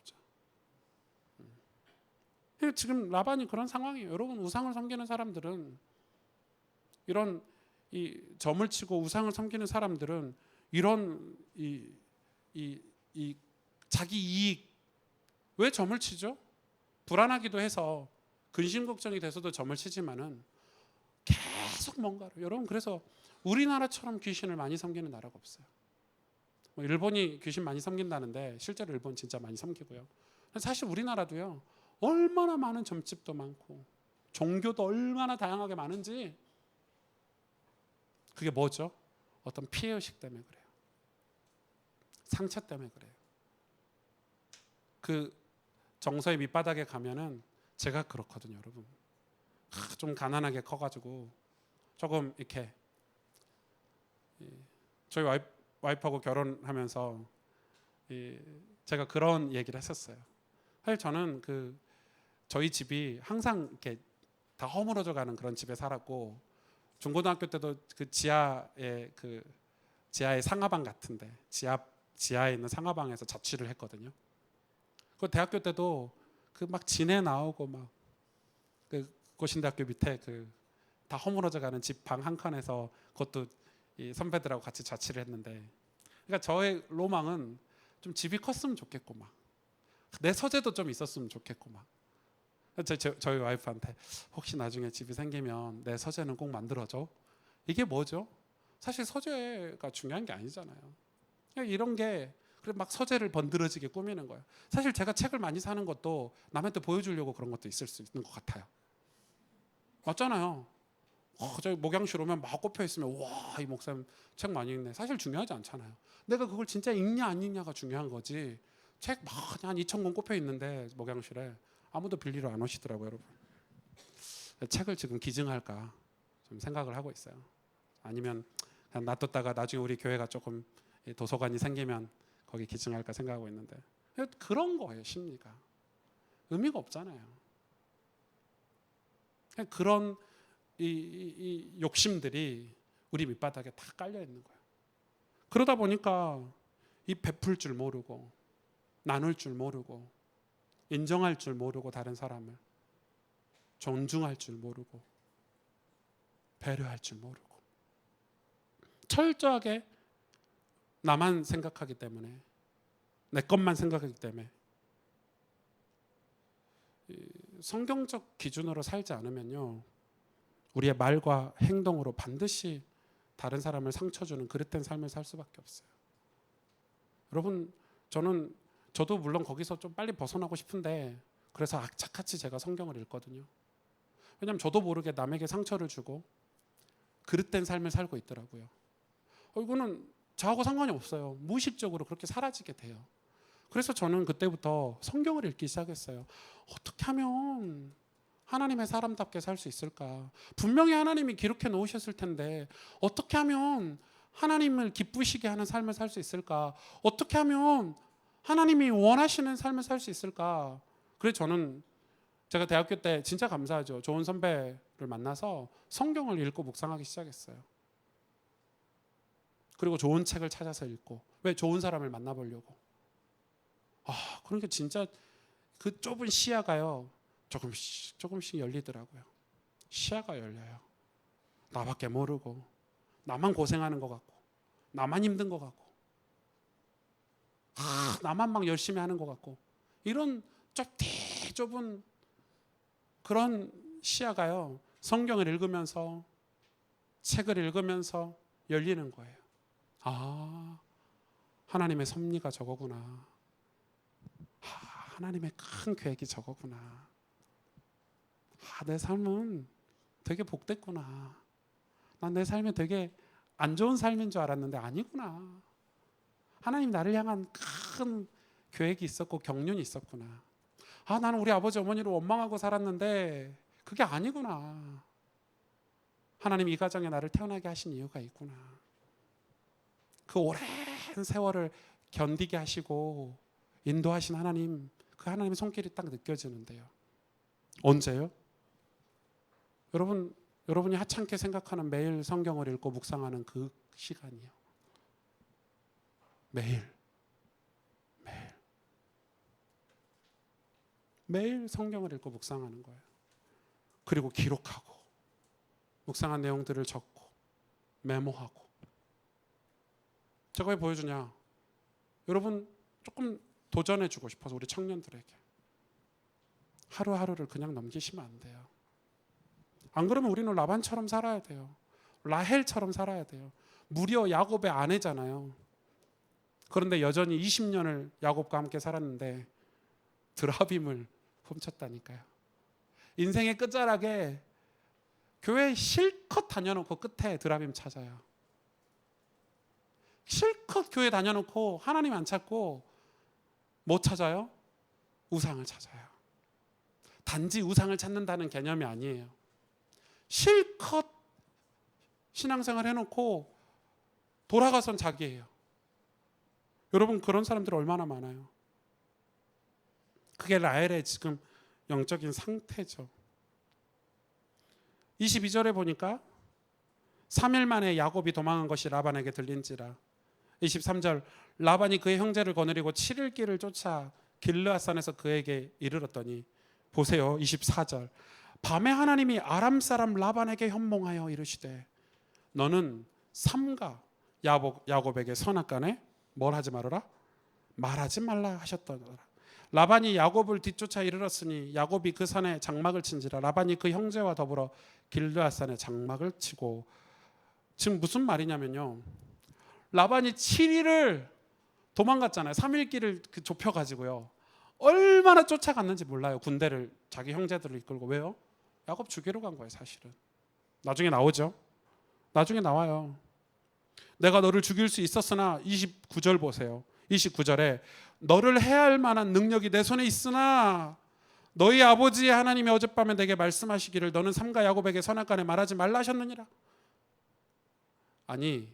지금 라반이 그런 상황이에요. 여러분, 우상을 섬기는 사람들은, 이런 이 점을 치고 우상을 섬기는 사람들은 이런 이 자기 이익, 왜 점을 치죠? 불안하기도 해서 근심 걱정이 돼서도 점을 치지만은 계속 뭔가를, 여러분, 그래서 우리나라처럼 귀신을 많이 섬기는 나라가 없어요. 뭐 일본이 귀신 많이 섬긴다는데 실제로 일본 진짜 많이 섬기고요. 사실 우리나라도요, 얼마나 많은 점집도 많고 종교도 얼마나 다양하게 많은지, 그게 뭐죠? 어떤 피해의식 때문에 그래요. 상처 때문에 그래요. 그 정서의 밑바닥에 가면은 제가 그렇거든요, 여러분. 좀 가난하게 커가지고 조금 이렇게, 저희 와이프하고 결혼하면서 제가 그런 얘기를 했었어요. 사실 저는 저희 집이 항상 이렇게 다 허물어져 가는 그런 집에 살았고, 중고등학교 때도 지하의 상하방 같은데, 지하에 있는 상하방에서 자취를 했거든요. 그 대학교 때도 막 진해 나오고 막 고신대학교 밑에 다 허물어져 가는 집 방 한 칸에서, 그것도 이 선배들하고 같이 자취를 했는데, 그러니까 저의 로망은 좀 집이 컸으면 좋겠고, 막 내 서재도 좀 있었으면 좋겠고, 막 저희 와이프한테 혹시 나중에 집이 생기면 내 서재는 꼭 만들어줘. 이게 뭐죠? 사실 서재가 중요한 게 아니잖아요. 그냥 이런 게, 그래 막 서재를 번드러지게 꾸미는 거예요. 사실 제가 책을 많이 사는 것도 남한테 보여주려고 그런 것도 있을 수 있는 것 같아요. 맞잖아요. 저희 목양실 오면 막 꼽혀 있으면, 와, 이 목사님 책 많이 읽네. 사실 중요하지 않잖아요. 내가 그걸 진짜 읽냐 안 읽냐가 중요한 거지. 책 막 한 2,000권 꼽혀 있는데 목양실에 아무도 빌리러 안 오시더라고요, 여러분. 책을 지금 기증할까 좀 생각을 하고 있어요. 아니면 그냥 놔뒀다가 나중에 우리 교회가 조금 도서관이 생기면 거기 기증할까 생각하고 있는데, 그런 거예요. 심리가 의미가 없잖아요. 그런 이 욕심들이 우리 밑바닥에 다 깔려 있는 거예요. 그러다 보니까 이 베풀 줄 모르고, 나눌 줄 모르고, 인정할 줄 모르고, 다른 사람을 존중할 줄 모르고, 배려할 줄 모르고, 철저하게 나만 생각하기 때문에, 내 것만 생각하기 때문에, 성경적 기준으로 살지 않으면요, 우리의 말과 행동으로 반드시 다른 사람을 상처 주는 그릇된 삶을 살 수밖에 없어요. 여러분, 저도 물론 거기서 좀 빨리 벗어나고 싶은데, 그래서 악착같이 제가 성경을 읽거든요. 왜냐하면 저도 모르게 남에게 상처를 주고 그릇된 삶을 살고 있더라고요. 이거는 저하고 상관이 없어요. 무의식적으로 그렇게 사라지게 돼요. 그래서 저는 그때부터 성경을 읽기 시작했어요. 어떻게 하면 하나님의 사람답게 살 수 있을까? 분명히 하나님이 기록해 놓으셨을 텐데 어떻게 하면 하나님을 기쁘시게 하는 삶을 살 수 있을까? 어떻게 하면 하나님이 원하시는 삶을 살 수 있을까? 그래서 저는, 제가 대학교 때 진짜 감사하죠. 좋은 선배를 만나서 성경을 읽고 묵상하기 시작했어요. 그리고 좋은 책을 찾아서 읽고, 왜? 좋은 사람을 만나보려고. 그러니까 진짜 그 좁은 시야가요, 조금씩 열리더라고요. 시야가 열려요. 나밖에 모르고, 나만 고생하는 것 같고, 나만 힘든 것 같고, 나만 막 열심히 하는 것 같고, 이런 좁은 그런 시야가요, 성경을 읽으면서, 책을 읽으면서 열리는 거예요. 하나님의 섭리가 저거구나. 하나님의 큰 계획이 저거구나. 내 삶은 되게 복됐구나. 난 내 삶이 되게 안 좋은 삶인 줄 알았는데 아니구나. 하나님 나를 향한 큰 계획이 있었고 경륜이 있었구나. 나는 우리 아버지 어머니를 원망하고 살았는데 그게 아니구나. 하나님 이 가정에 나를 태어나게 하신 이유가 있구나. 그 오랜 세월을 견디게 하시고 인도하신 하나님, 그 하나님의 손길이 딱 느껴지는데요. 언제요? 여러분이 하찮게 생각하는 매일 성경을 읽고 묵상하는 그 시간이요. 매일 성경을 읽고 묵상하는 거예요. 그리고 기록하고 묵상한 내용들을 적고 메모하고. 제가 왜 보여주냐? 여러분 조금 도전해주고 싶어서 우리 청년들에게 하루하루를 그냥 넘기시면 안 돼요. 안 그러면 우리는 라반처럼 살아야 돼요. 라헬처럼 살아야 돼요. 무려 야곱의 아내잖아요. 그런데 여전히 20년을 야곱과 함께 살았는데 드라빔을 훔쳤다니까요. 인생의 끝자락에 교회 실컷 다녀놓고 끝에 드라빔 찾아요. 실컷 교회 다녀놓고 하나님 안 찾고 뭐 찾아요? 우상을 찾아요. 단지 우상을 찾는다는 개념이 아니에요. 실컷 신앙생활 해놓고 돌아가선 자기예요. 여러분 그런 사람들 얼마나 많아요. 그게 라헬의 지금 영적인 상태죠. 22절에 보니까 3일 만에 야곱이 도망한 것이 라반에게 들린지라. 23절 라반이 그의 형제를 거느리고 7일 길을 쫓아 길르앗산에서 그에게 이르렀더니 보세요. 24절 밤에 하나님이 아람 사람 라반에게 현몽하여 이르시되 너는 삼가 야곱에게 선악간에 뭘 하지 말아라? 말하지 말라 하셨더라. 라반이 야곱을 뒤쫓아 이르렀으니 야곱이 그 산에 장막을 친지라. 라반이 그 형제와 더불어 길르앗산에 장막을 치고. 지금 무슨 말이냐면요, 라반이 7일을 도망갔잖아요. 3일 길을 좁혀가지고요. 얼마나 쫓아갔는지 몰라요. 군대를, 자기 형제들을 이끌고. 왜요? 야곱 죽이러 간 거예요 사실은. 나중에 나오죠. 나중에 나와요. 내가 너를 죽일 수 있었으나 29절 보세요. 29절에 너를 해할 만한 능력이 내 손에 있으나 너희 아버지의 하나님이 어젯밤에 내게 말씀하시기를 너는 삼가 야곱에게 선악간에 말하지 말라 하셨느니라. 아니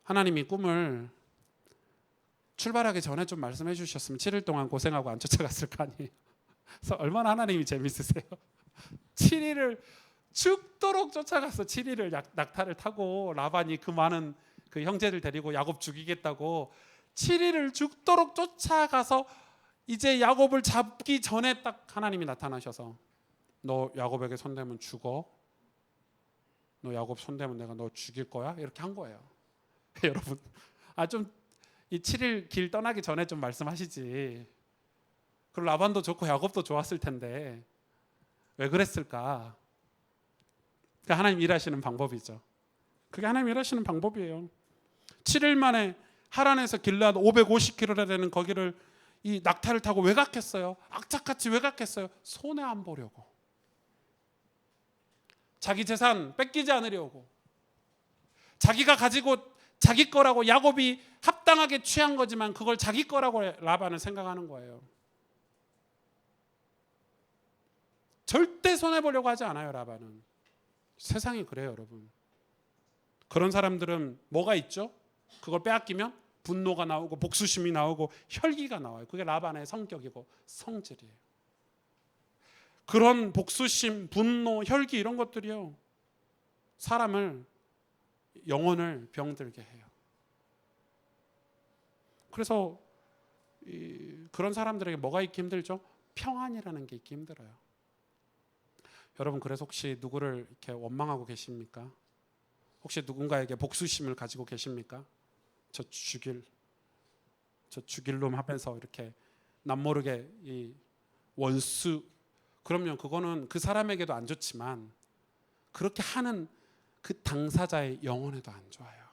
하나님이 꿈을 출발하기 전에 좀 말씀해 주셨으면 7일 동안 고생하고 안 쫓아갔을 거 아니에요. 그래서 얼마나 하나님이 재밌으세요. 7일을 죽도록 쫓아가서 7일을 낙타를 타고 라반이 그 많은 그 형제들 데리고 야곱 죽이겠다고 7일을 죽도록 쫓아가서 이제 야곱을 잡기 전에 딱 하나님이 나타나셔서 너 야곱에게 손대면 죽어. 너 야곱 손대면 내가 너 죽일 거야. 이렇게 한 거예요. 여러분 좀 이 7일 길 떠나기 전에 좀 말씀하시지. 그리고 라반도 좋고 야곱도 좋았을 텐데 왜 그랬을까? 그게 하나님 일하시는 방법이죠. 그게 하나님 일하시는 방법이에요. 7일 만에 하란에서 길르앗 550km나 되는 거기를 이 낙타를 타고 왜 갔겠어요? 악착같이 왜 갔겠어요? 손해 안 보려고. 자기 재산 뺏기지 않으려고. 자기가 가지고 자기 거라고 야곱이 합당하게 취한 거지만 그걸 자기 거라고 라반은 생각하는 거예요. 절대 손해 보려고 하지 않아요 라반은. 세상이 그래요 여러분. 그런 사람들은 뭐가 있죠? 그걸 빼앗기면 분노가 나오고 복수심이 나오고 혈기가 나와요. 그게 라반의 성격이고 성질이에요. 그런 복수심, 분노, 혈기 이런 것들이요 사람을, 영혼을 병들게 해요. 그래서 그런 사람들에게 뭐가 있기 힘들죠? 평안이라는 게 있기 힘들어요. 여러분 그래서 혹시 누구를 이렇게 원망하고 계십니까? 혹시 누군가에게 복수심을 가지고 계십니까? 저 죽일 놈 하면서 이렇게 남모르게 이 원수. 그럼요 그거는 그 사람에게도 안 좋지만 그렇게 하는 그 당사자의 영혼에도 안 좋아요.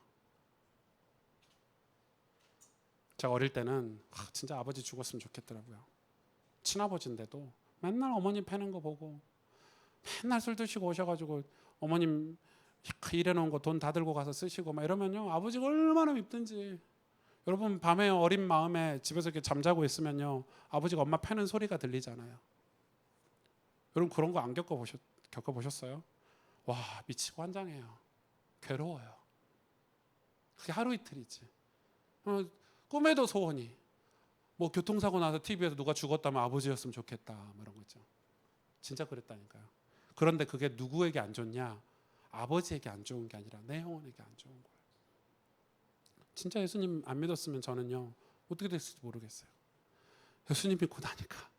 제가 어릴 때는 진짜 아버지 죽었으면 좋겠더라고요. 친아버지인데도 맨날 어머님 패는 거 보고 맨날 술 드시고 오셔가지고 어머님 일해놓은 거 돈 다 들고 가서 쓰시고 막 이러면요 아버지가 얼마나 밉든지. 여러분 밤에 어린 마음에 집에서 이렇게 잠자고 있으면요 아버지가 엄마 패는 소리가 들리잖아요. 여러분 그런 거 안 겪어보셨어요? 와 미치고 환장해요. 괴로워요. 그게 하루 이틀이지. 꿈에도 소원이 뭐 교통사고 나서 TV에서 누가 죽었다면 아버지였으면 좋겠다 뭐 이런 거죠. 진짜 그랬다니까요. 그런데 그게 누구에게 안 좋냐? 아버지에게 안 좋은 게 아니라 내 영혼에게 안 좋은 거예요. 진짜 예수님 안 믿었으면 저는요 어떻게 됐을지 모르겠어요. 예수님 믿고 나니까,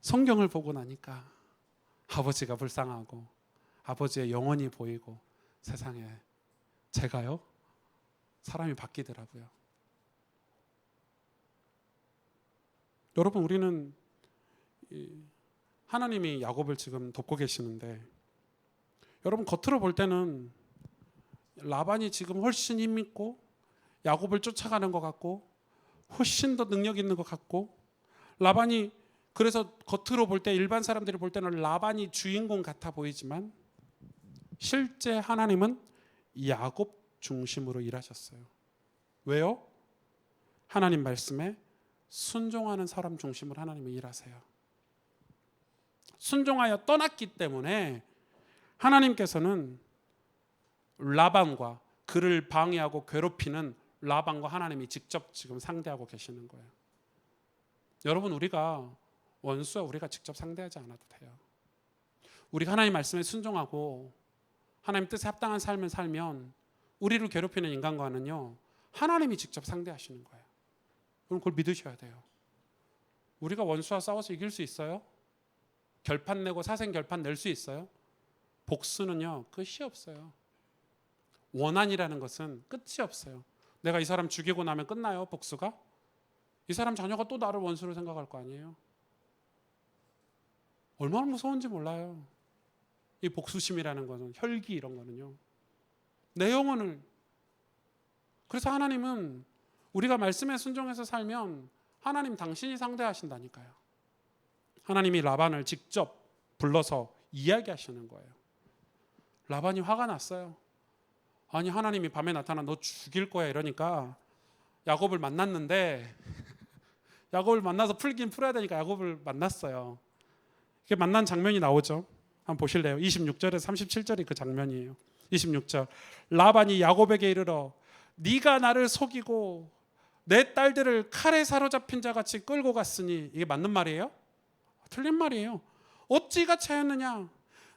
성경을 보고 나니까 아버지가 불쌍하고 아버지의 영혼이 보이고 세상에 제가요 사람이 바뀌더라고요. 여러분, 우리는 하나님이 야곱을 지금 돕고 계시는데, 여러분 겉으로 볼 때는 라반이 지금 훨씬 힘있고 야곱을 쫓아가는 것 같고 훨씬 더 능력 있는 것 같고, 라반이, 그래서 겉으로 볼 때 일반 사람들이 볼 때는 라반이 주인공 같아 보이지만 실제 하나님은 야곱 중심으로 일하셨어요. 왜요? 하나님 말씀에 순종하는 사람 중심으로 하나님은 일하세요. 순종하여 떠났기 때문에 하나님께서는 라반과 그를 방해하고 괴롭히는 라반과 하나님이 직접 지금 상대하고 계시는 거예요. 여러분, 우리가 원수와 우리가 직접 상대하지 않아도 돼요. 우리가 하나님 말씀에 순종하고 하나님 뜻에 합당한 삶을 살면 우리를 괴롭히는 인간과는요 하나님이 직접 상대하시는 거예요. 여러분, 그걸 믿으셔야 돼요. 우리가 원수와 싸워서 이길 수 있어요? 결판 내고 사생 결판 낼 수 있어요? 복수는요 끝이 없어요. 원한이라는 것은 끝이 없어요. 내가 이 사람 죽이고 나면 끝나요, 복수가? 이 사람 자녀가 또 나를 원수로 생각할 거 아니에요. 얼마나 무서운지 몰라요. 이 복수심이라는 것은, 혈기 이런 거는요 내 영혼을. 그래서 하나님은 우리가 말씀에 순종해서 살면 하나님 당신이 상대하신다니까요. 하나님이 라반을 직접 불러서 이야기하시는 거예요. 라반이 화가 났어요. 아니, 하나님이 밤에 나타나 너 죽일 거야 이러니까 야곱을 만났는데 야곱을 만나서 풀긴 풀어야 되니까 야곱을 만났어요. 이렇게 만난 장면이 나오죠. 한번 보실래요? 26절에서 37절이 그 장면이에요. 26절, 라반이 야곱에게 이르러 네가 나를 속이고 내 딸들을 칼에 사로잡힌 자같이 끌고 갔으니, 이게 맞는 말이에요? 틀린 말이에요. 어찌 같이 하였느냐?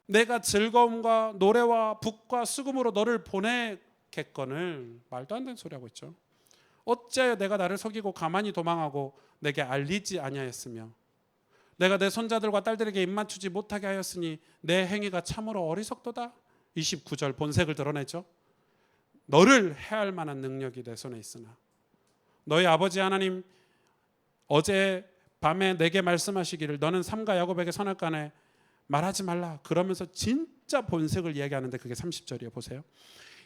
내가 즐거움과 노래와 북과 수금으로 너를 보내겠거늘. 말도 안 되는 소리 하고 있죠. 어찌하여 내가 나를 속이고 가만히 도망하고 내게 알리지 아니하였으며 내가 내 손자들과 딸들에게 입맞추지 못하게 하였으니 내 행위가 참으로 어리석도다. 29절 본색을 드러내죠. 너를 해할 만한 능력이 내 손에 있으나 너희 아버지 하나님 어제 밤에 내게 말씀하시기를 너는 삼가 야곱에게 선할까네 말하지 말라. 그러면서 진짜 본색을 이야기하는데 그게 30절이에요. 보세요.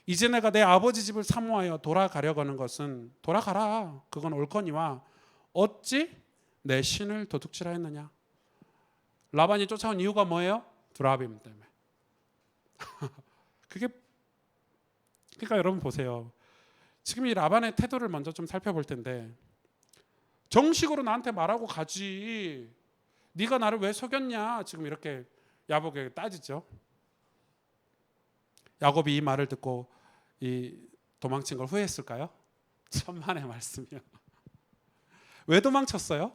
이제 내가 내 아버지 집을 사모하여 돌아가려거는 것은 돌아가라. 그건 옳거니와 어찌 내 신을 도둑질하였느냐. 라반이 쫓아온 이유가 뭐예요? 두라빔 때문에. 그러니까 여러분 보세요. 지금 이 라반의 태도를 먼저 좀 살펴볼 텐데, 정식으로 나한테 말하고 가지. 네가 나를 왜 속였냐? 지금 이렇게 야곱에게 따지죠. 야곱이 이 말을 듣고 이 도망친 걸 후회했을까요? 천만의 말씀이요. 왜 도망쳤어요?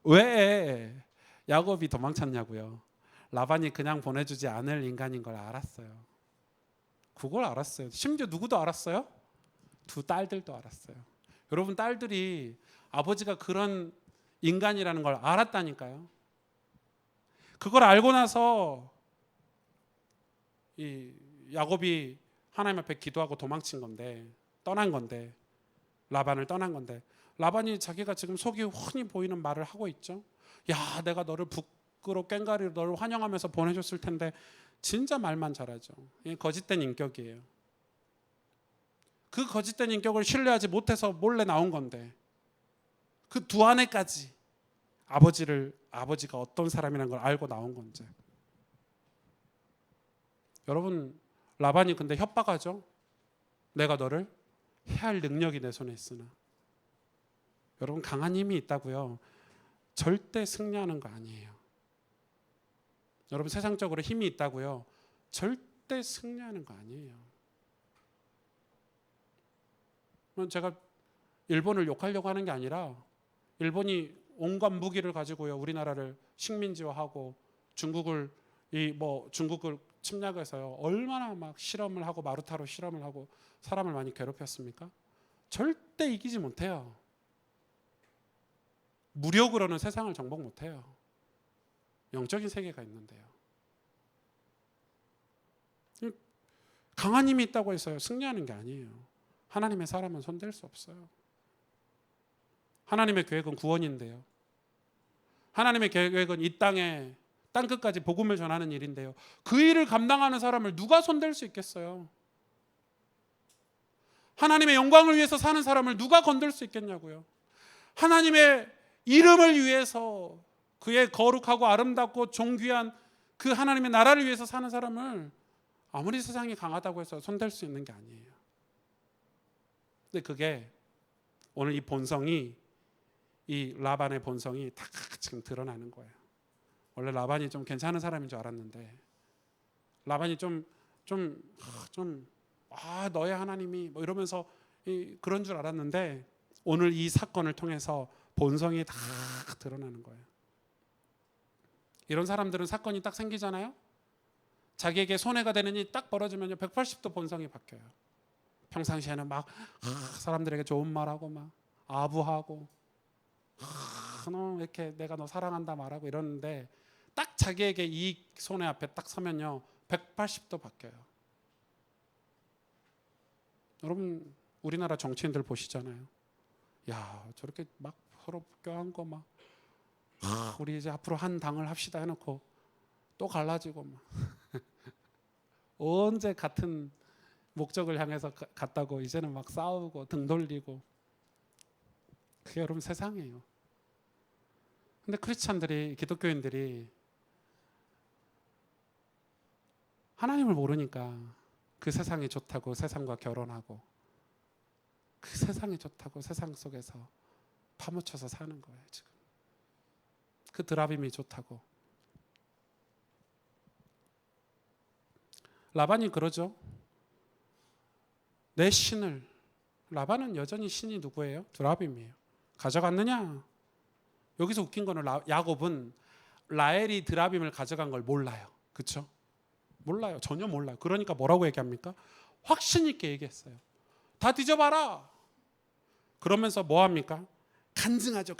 왜 야곱이 도망쳤냐고요? 라반이 그냥 보내주지 않을 인간인 걸 알았어요. 그걸 알았어요. 심지어 누구도 알았어요? 두 딸들도 알았어요. 여러분, 딸들이 아버지가 그런 인간이라는 걸 알았다니까요. 그걸 알고 나서 이 야곱이 하나님 앞에 기도하고 도망친 건데, 떠난 건데, 라반을 떠난 건데, 라반이 자기가 지금 속이 훤히 보이는 말을 하고 있죠. 야, 내가 너를 북으로 꽹가리로 너를 환영하면서 보내줬을 텐데. 진짜 말만 잘하죠. 이게 거짓된 인격이에요. 그 거짓된 인격을 신뢰하지 못해서 몰래 나온 건데, 그 두 아내까지 아버지가 어떤 사람이라는 걸 알고 나온 건지. 여러분, 라반이 근데 협박하죠. 내가 너를 해할 능력이 내 손에 있으나. 여러분, 강한 힘이 있다고요 절대 승리하는 거 아니에요. 여러분, 세상적으로 힘이 있다고요 절대 승리하는 거 아니에요. 제가 일본을 욕하려고 하는 게 아니라, 일본이 온갖 무기를 가지고요 우리나라를 식민지화하고 중국을 침략해서요 얼마나 막 실험을 하고 마루타로 실험을 하고 사람을 많이 괴롭혔습니까? 절대 이기지 못해요. 무력으로는 세상을 정복 못해요. 영적인 세계가 있는데요. 강한 힘이 있다고 해서 승리하는 게 아니에요. 하나님의 사람은 손댈 수 없어요. 하나님의 계획은 구원인데요. 하나님의 계획은 이 땅에 땅끝까지 복음을 전하는 일인데요. 그 일을 감당하는 사람을 누가 손댈 수 있겠어요? 하나님의 영광을 위해서 사는 사람을 누가 건들 수 있겠냐고요. 하나님의 이름을 위해서 그의 거룩하고 아름답고 존귀한 그 하나님의 나라를 위해서 사는 사람을 아무리 세상이 강하다고 해서 손댈 수 있는 게 아니에요. 근데 그게 오늘 이 본성이, 이 라반의 본성이 다 지금 드러나는 거예요. 원래 라반이 좀 괜찮은 사람인 줄 알았는데 라반이 너의 하나님이 뭐 이러면서 그런 줄 알았는데 오늘 이 사건을 통해서 본성이 다 드러나는 거예요. 이런 사람들은 사건이 딱 생기잖아요. 자기에게 손해가 되는 일이 딱 벌어지면요 180도 본성이 바뀌어요. 평상시에는 막 사람들에게 좋은 말하고 막 아부하고 너 이렇게 내가 너 사랑한다 말하고 이러는데 딱 자기에게 이 손해 앞에 딱 서면요 180도 바뀌어요. 여러분 우리나라 정치인들 보시잖아요. 야 저렇게 막 서로 껴안고 막 우리 이제 앞으로 한 당을 합시다 해놓고 또 갈라지고 막 언제 같은 목적을 향해서 갔다고 이제는 막 싸우고 등 돌리고 그게 여러분 세상이에요. 근데 크리스찬들이 기독교인들이 하나님을 모르니까 그 세상이 좋다고 세상과 결혼하고 그 세상이 좋다고 세상 속에서 파묻혀서 사는 거예요. 지금 그 드라빔이 좋다고. 라반이 그러죠. 내 신을, 라반은 여전히 신이 누구예요? 드라빔이에요. 가져갔느냐? 여기서 웃긴 거는 야곱은 라헬이 드라빔을 가져간 걸 몰라요. 그렇죠? 몰라요. 전혀 몰라요. 그러니까 뭐라고 얘기합니까? 확신 있게 얘기했어요. 다 뒤져봐라. 그러면서 뭐 합니까? 간증하죠.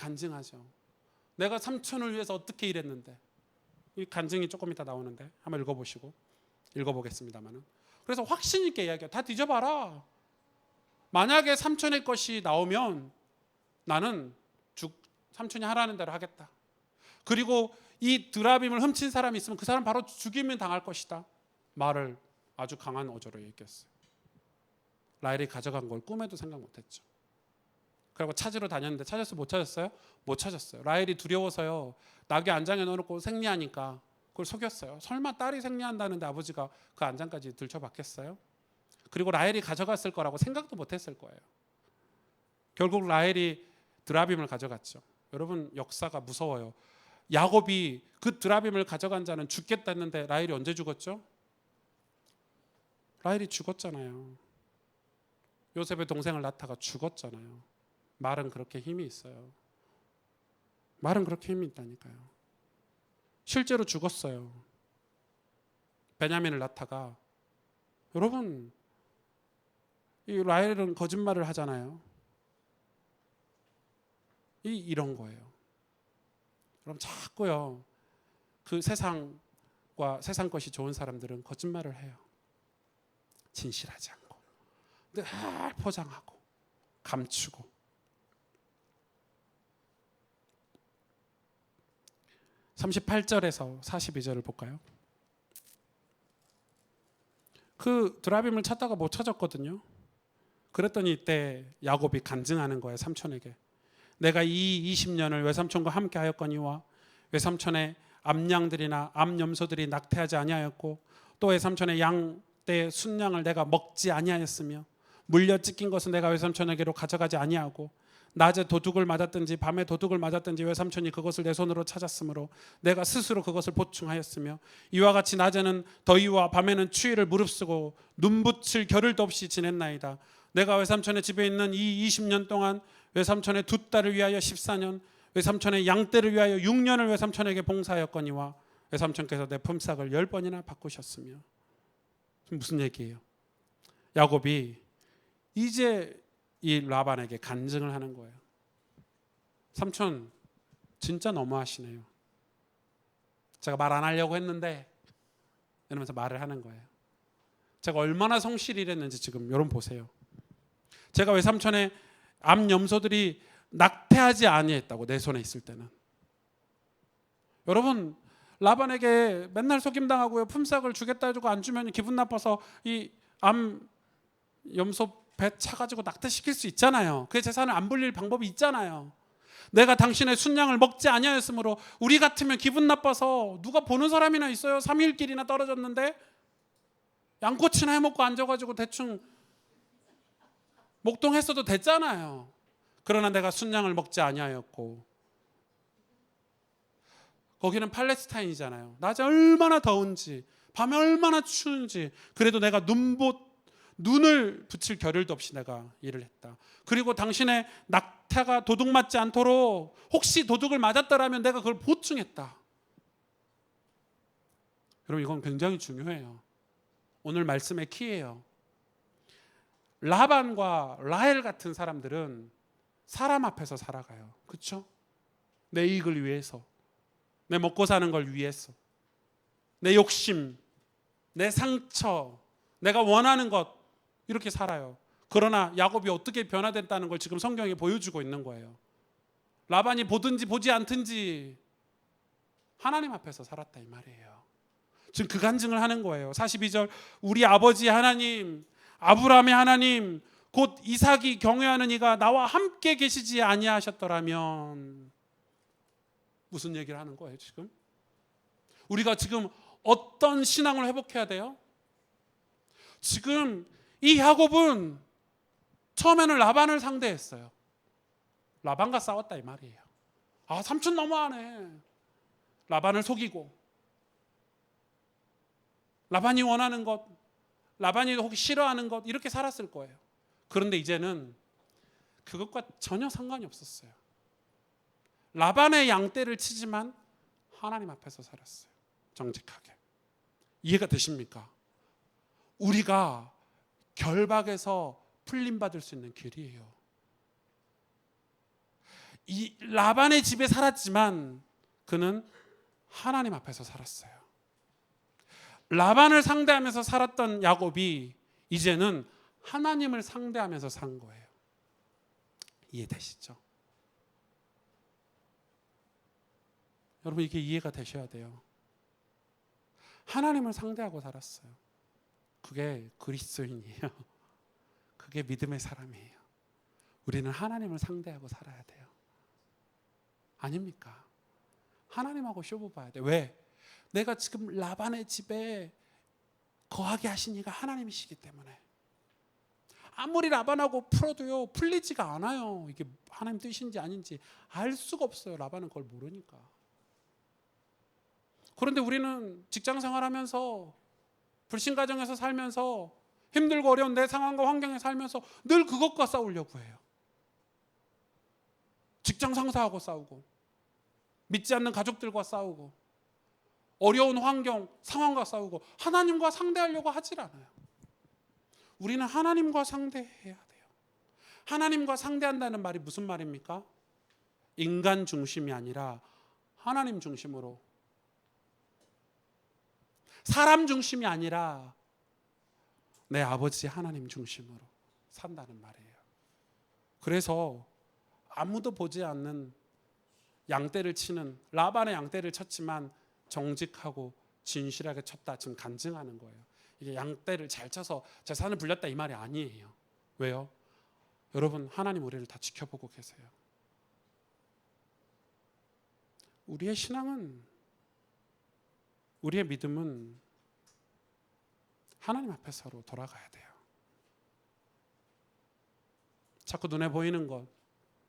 내가 삼촌을 위해서 어떻게 일했는데. 이 간증이 조금 이따 나오는데 한번 읽어보겠습니다만은. 그래서 확신 있게 이야기해요. 다 뒤져봐라. 만약에 삼촌의 것이 나오면 나는 삼촌이 하라는 대로 하겠다. 그리고 이 드라빔을 훔친 사람이 있으면 그 사람 바로 죽이면 당할 것이다. 말을 아주 강한 어조로 얘기했어요. 라헬이 가져간 걸 꿈에도 생각 못했죠. 그리고 찾으러 다녔는데 찾았어요? 못 찾았어요? 못 찾았어요. 라헬이 두려워서요. 낙의 안장에 넣어놓고 생리하니까 그걸 속였어요. 설마 딸이 생리한다는데 아버지가 그 안장까지 들춰봤겠어요? 그리고 라헬이 가져갔을 거라고 생각도 못했을 거예요. 결국 라헬이 드라빔을 가져갔죠. 여러분 역사가 무서워요. 야곱이 그 드라빔을 가져간 자는 죽겠다 했는데 라헬이 언제 죽었죠? 라헬이 죽었잖아요. 요셉의 동생을 낳다가 죽었잖아요. 말은 그렇게 힘이 있어요. 말은 그렇게 힘이 있다니까요. 실제로 죽었어요. 베냐민을 낳다가. 여러분 이 라헬은 거짓말을 하잖아요. 이런 거예요. 그럼 자꾸요 그 세상과 세상 것이 좋은 사람들은 거짓말을 해요. 진실하지 않고 늘 포장하고 감추고. (38절에서) (42절을) 볼까요? 그 드라빔을 찾다가 못 찾았거든요. 그랬더니 이때 야곱이 간증하는 거예요. 삼촌에게. 내가 이 20년을 외삼촌과 함께 하였거니와 외삼촌의 암양들이나 암염소들이 낙태하지 아니하였고 또 외삼촌의 양떼 순양을 내가 먹지 아니하였으며 물려 찢긴 것은 내가 외삼촌에게로 가져가지 아니하고 낮에 도둑을 맞았든지 밤에 도둑을 맞았든지 외삼촌이 그것을 내 손으로 찾았으므로 내가 스스로 그것을 보충하였으며 이와 같이 낮에는 더위와 밤에는 추위를 무릅쓰고 눈붙일 겨를도 없이 지냈나이다. 내가 외삼촌의 집에 있는 이 20년 동안 외삼촌의 두 딸을 위하여 14년, 외삼촌의 양떼를 위하여 6년을 외삼촌에게 봉사하였거니와 외삼촌께서 내 품삯을 10번이나 바꾸셨으며. 무슨 얘기예요? 야곱이 이제 이 라반에게 간증을 하는 거예요. 삼촌 진짜 너무하시네요. 제가 말 안 하려고 했는데 이러면서 말을 하는 거예요. 제가 얼마나 성실히 일했는지 지금 여러분 보세요. 제가 외삼촌의 암 염소들이 낙태하지 아니했다고 내 손에 있을 때는. 여러분 라반에게 맨날 속임당하고요. 품삯을 주겠다 해주고 안 주면 기분 나빠서 이 암 염소 배 차가지고 낙태시킬 수 있잖아요. 그의 재산을 안 불릴 방법이 있잖아요. 내가 당신의 순양을 먹지 아니하였으므로 우리 같으면 기분 나빠서 누가 보는 사람이나 있어요. 3일길이나 떨어졌는데 양꼬치나 해먹고 앉아가지고 대충 목동했어도 됐잖아요. 그러나 내가 순양을 먹지 아니하였고, 거기는 팔레스타인이잖아요. 낮에 얼마나 더운지 밤에 얼마나 추운지, 그래도 내가 눈을 붙일 겨를도 없이 내가 일을 했다. 그리고 당신의 낙태가 도둑 맞지 않도록 혹시 도둑을 맞았더라면 내가 그걸 보충했다. 여러분 이건 굉장히 중요해요. 오늘 말씀의 키예요. 라반과 라헬 같은 사람들은 사람 앞에서 살아가요. 그렇죠? 내 이익을 위해서, 내 먹고 사는 걸 위해서, 내 욕심, 내 상처, 내가 원하는 것, 이렇게 살아요. 그러나 야곱이 어떻게 변화됐다는 걸 지금 성경이 보여주고 있는 거예요. 라반이 보든지 보지 않든지 하나님 앞에서 살았다 이 말이에요. 지금 그 간증을 하는 거예요. 42절, 우리 아버지 하나님, 아브라함의 하나님, 곧 이삭이 경외하는 이가 나와 함께 계시지 아니하셨더라면. 무슨 얘기를 하는 거예요 지금? 우리가 지금 어떤 신앙을 회복해야 돼요? 지금 이 야곱은 처음에는 라반을 상대했어요. 라반과 싸웠다 이 말이에요. 아, 삼촌 너무하네. 라반을 속이고, 라반이 원하는 것, 라반이 혹시 싫어하는 것, 이렇게 살았을 거예요. 그런데 이제는 그것과 전혀 상관이 없었어요. 라반의 양떼를 치지만 하나님 앞에서 살았어요. 정직하게. 이해가 되십니까? 우리가 결박에서 풀림받을 수 있는 길이에요. 이 라반의 집에 살았지만 그는 하나님 앞에서 살았어요. 라반을 상대하면서 살았던 야곱이 이제는 하나님을 상대하면서 산 거예요. 이해되시죠? 여러분 이게 이해가 되셔야 돼요. 하나님을 상대하고 살았어요. 그게 그리스도인이에요. 그게 믿음의 사람이에요. 우리는 하나님을 상대하고 살아야 돼요. 아닙니까? 하나님하고 쇼부 봐야 돼. 왜? 내가 지금 라반의 집에 거하게 하신 이가 하나님이시기 때문에. 아무리 라반하고 풀어도요 풀리지가 않아요. 이게 하나님 뜻인지 아닌지 알 수가 없어요. 라반은 그걸 모르니까. 그런데 우리는 직장 생활하면서, 불신 가정에서 살면서, 힘들고 어려운 내 상황과 환경에 살면서 늘 그것과 싸우려고 해요. 직장 상사하고 싸우고, 믿지 않는 가족들과 싸우고, 어려운 환경, 상황과 싸우고, 하나님과 상대하려고 하질 않아요. 우리는 하나님과 상대해야 돼요. 하나님과 상대한다는 말이 무슨 말입니까? 인간 중심이 아니라 하나님 중심으로, 사람 중심이 아니라 내 아버지 하나님 중심으로 산다는 말이에요. 그래서 아무도 보지 않는 양떼를 치는, 라반의 양떼를 쳤지만 정직하고 진실하게 쳤다, 지금 간증하는 거예요. 이게 양떼를 잘 쳐서 재산을 불렸다 이 말이 아니에요. 왜요? 여러분 하나님 우리를 다 지켜보고 계세요. 우리의 신앙은, 우리의 믿음은 하나님 앞에서로 돌아가야 돼요. 자꾸 눈에 보이는 것,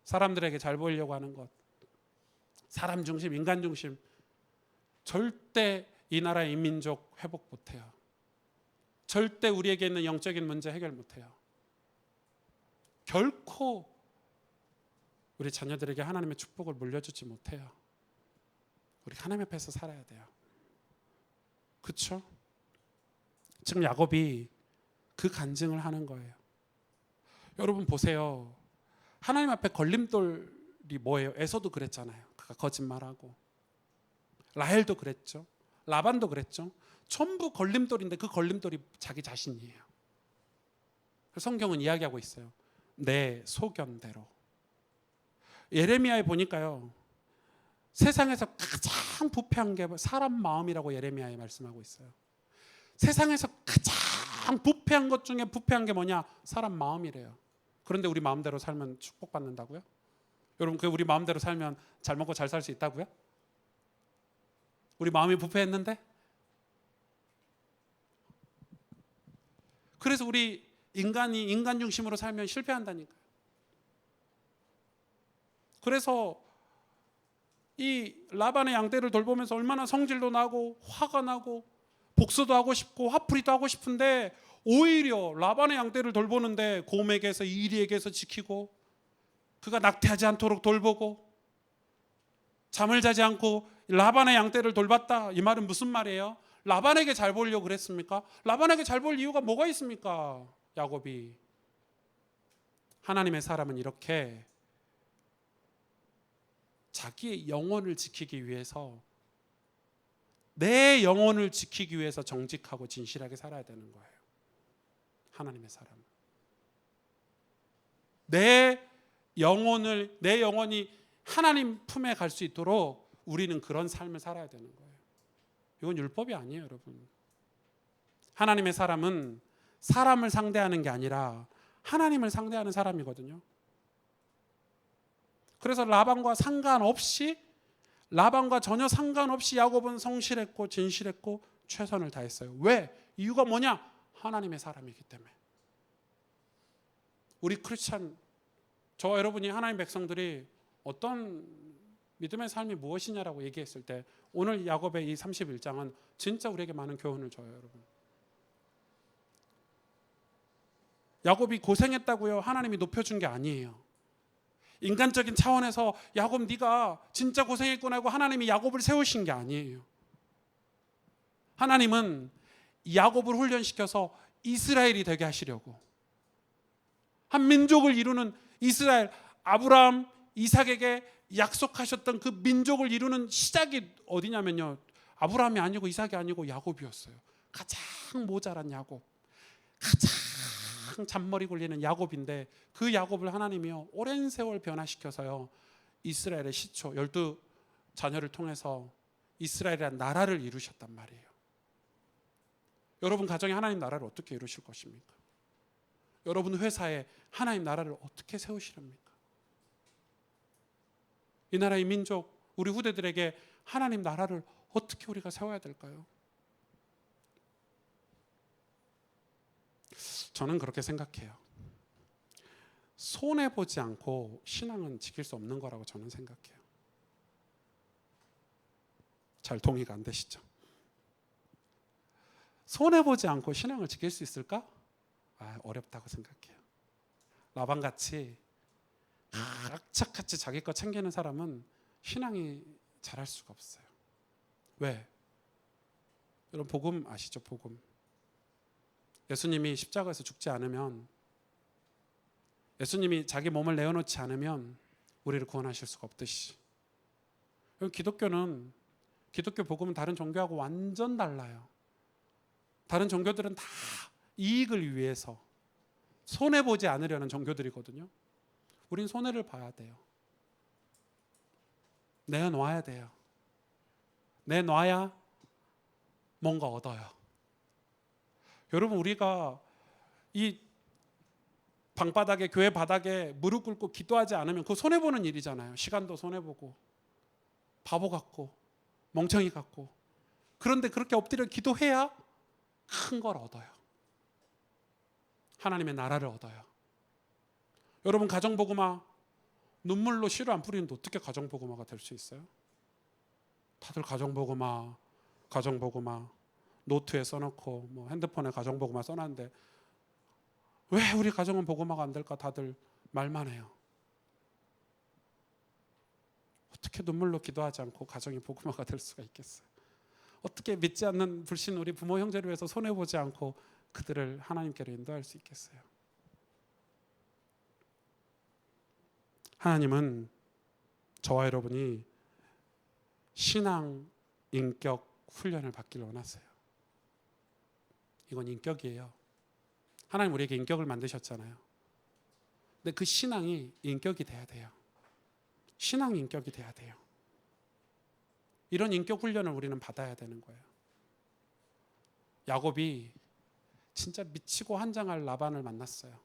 사람들에게 잘 보이려고 하는 것, 사람 중심, 인간 중심, 절대 이 나라의 인민족 회복 못해요. 절대 우리에게 있는 영적인 문제 해결 못해요. 결코 우리 자녀들에게 하나님의 축복을 물려주지 못해요. 우리 하나님 앞에서 살아야 돼요. 그렇죠? 지금 야곱이 그 간증을 하는 거예요. 여러분 보세요. 하나님 앞에 걸림돌이 뭐예요? 에서도 그랬잖아요. 그가 거짓말하고, 라헬도 그랬죠. 라반도 그랬죠. 전부 걸림돌인데 그 걸림돌이 자기 자신이에요. 성경은 이야기하고 있어요. 내 소견대로. 예레미야에 보니까요, 세상에서 가장 부패한 게 사람 마음이라고 예레미야에 말씀하고 있어요. 세상에서 가장 부패한 것 중에 부패한 게 뭐냐? 사람 마음이래요. 그런데 우리 마음대로 살면 축복받는다고요? 여러분, 그 우리 마음대로 살면 잘 먹고 잘 살 수 있다고요? 우리 마음이 부패했는데? 그래서 우리 인간이 인간 중심으로 살면 실패한다니까요. 그래서 이 라반의 양떼를 돌보면서 얼마나 성질도 나고 화가 나고 복수도 하고 싶고 화풀이도 하고 싶은데, 오히려 라반의 양떼를 돌보는데 곰에게서 이리에게서 지키고, 그가 낙태하지 않도록 돌보고, 잠을 자지 않고 라반의 양떼를 돌봤다. 이 말은 무슨 말이에요? 라반에게 잘 보려고 그랬습니까? 라반에게 잘 볼 이유가 뭐가 있습니까? 야곱이. 하나님의 사람은 이렇게 자기의 영혼을 지키기 위해서, 내 영혼을 지키기 위해서 정직하고 진실하게 살아야 되는 거예요. 하나님의 사람. 내 영혼이 하나님 품에 갈 수 있도록 우리는 그런 삶을 살아야 되는 거예요. 이건 율법이 아니에요, 여러분. 하나님의 사람은 사람을 상대하는 게 아니라 하나님을 상대하는 사람이거든요. 그래서 라반과 전혀 상관없이 야곱은 성실했고 진실했고 최선을 다했어요. 왜? 이유가 뭐냐? 하나님의 사람이기 때문에. 우리 크리스찬, 저와 여러분이 하나님 백성들이 어떤 믿음의 삶이 무엇이냐라고 얘기했을 때, 오늘 야곱의 이 31장은 진짜 우리에게 많은 교훈을 줘요, 여러분. 야곱이 고생했다고요? 하나님이 높여준 게 아니에요. 인간적인 차원에서 야곱 네가 진짜 고생했구나 하고 하나님이 야곱을 세우신 게 아니에요. 하나님은 야곱을 훈련시켜서 이스라엘이 되게 하시려고, 한 민족을 이루는 이스라엘, 아브라함, 이삭에게 약속하셨던 그 민족을 이루는 시작이 어디냐면요, 아브라함이 아니고 이삭이 아니고 야곱이었어요. 가장 모자란 야곱, 가장 잔머리 굴리는 야곱인데, 그 야곱을 하나님이요 오랜 세월 변화시켜서요 이스라엘의 시초 12자녀를 통해서 이스라엘이라는 나라를 이루셨단 말이에요. 여러분 가정에 하나님 나라를 어떻게 이루실 것입니까? 여러분 회사에 하나님 나라를 어떻게 세우시렵니까? 이 나라의 민족, 우리 후대들에게 하나님 나라를 어떻게 우리가 세워야 될까요? 저는 그렇게 생각해요. 손해보지 않고 신앙은 지킬 수 없는 거라고 저는 생각해요. 잘 동의가 안 되시죠? 손해보지 않고 신앙을 지킬 수 있을까? 어렵다고 생각해요. 라반같이 악착같이 자기 거 챙기는 사람은 신앙이 잘할 수가 없어요. 왜? 여러분 복음 아시죠? 복음. 예수님이 십자가에서 죽지 않으면, 예수님이 자기 몸을 내어놓지 않으면 우리를 구원하실 수가 없듯이, 기독교 복음은 다른 종교하고 완전 달라요. 다른 종교들은 다 이익을 위해서 손해보지 않으려는 종교들이거든요. 우린 손해를 봐야 돼요. 내놔야 돼요. 내놔야 뭔가 얻어요. 여러분 우리가 이 방바닥에, 교회 바닥에 무릎 꿇고 기도하지 않으면 그거 손해보는 일이잖아요. 시간도 손해보고 바보 같고 멍청이 같고. 그런데 그렇게 엎드려 기도해야 큰 걸 얻어요. 하나님의 나라를 얻어요. 여러분 가정복음화 눈물로 씨를 안 뿌리는데 어떻게 가정복음화가 될 수 있어요? 다들 가정복음화 노트에 써놓고 뭐 핸드폰에 가정복음화 써놨는데 왜 우리 가정은 복음화가 안 될까 다들 말만 해요. 어떻게 눈물로 기도하지 않고 가정이 복음화가 될 수가 있겠어요? 어떻게 믿지 않는 불신 우리 부모 형제를 위해서 손해보지 않고 그들을 하나님께로 인도할 수 있겠어요? 하나님은 저와 여러분이 신앙 인격 훈련을 받기를 원하세요. 이건 인격이에요. 하나님 우리에게 인격을 만드셨잖아요. 근데 그 신앙이 인격이 돼야 돼요. 신앙 인격이 돼야 돼요. 이런 인격 훈련을 우리는 받아야 되는 거예요. 야곱이 진짜 미치고 환장할 라반을 만났어요.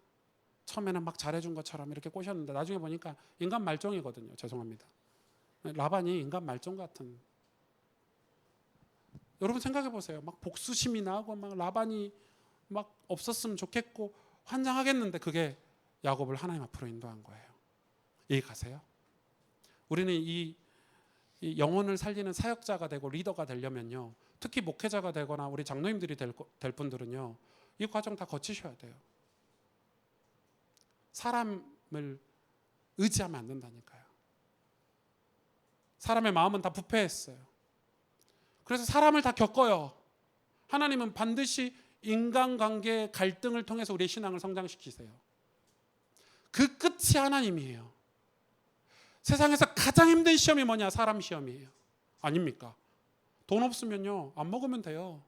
처음에는 막 잘해준 것처럼 이렇게 꼬셨는데 나중에 보니까 인간 말종이거든요. 죄송합니다. 라반이 인간 말종 같은. 여러분 생각해 보세요. 막 복수심이 나고 막 라반이 막 없었으면 좋겠고 환장하겠는데 그게 야곱을 하나님 앞으로 인도한 거예요. 이해 가세요? 우리는 이 영혼을 살리는 사역자가 되고 리더가 되려면요, 특히 목회자가 되거나 우리 장로님들이 될 분들은요, 이 과정 다 거치셔야 돼요. 사람을 의지하면 안 된다니까요. 사람의 마음은 다 부패했어요. 그래서 사람을 다 겪어요. 하나님은 반드시 인간관계의 갈등을 통해서 우리의 신앙을 성장시키세요. 그 끝이 하나님이에요. 세상에서 가장 힘든 시험이 뭐냐? 사람 시험이에요. 아닙니까? 돈 없으면요, 안 먹으면 돼요.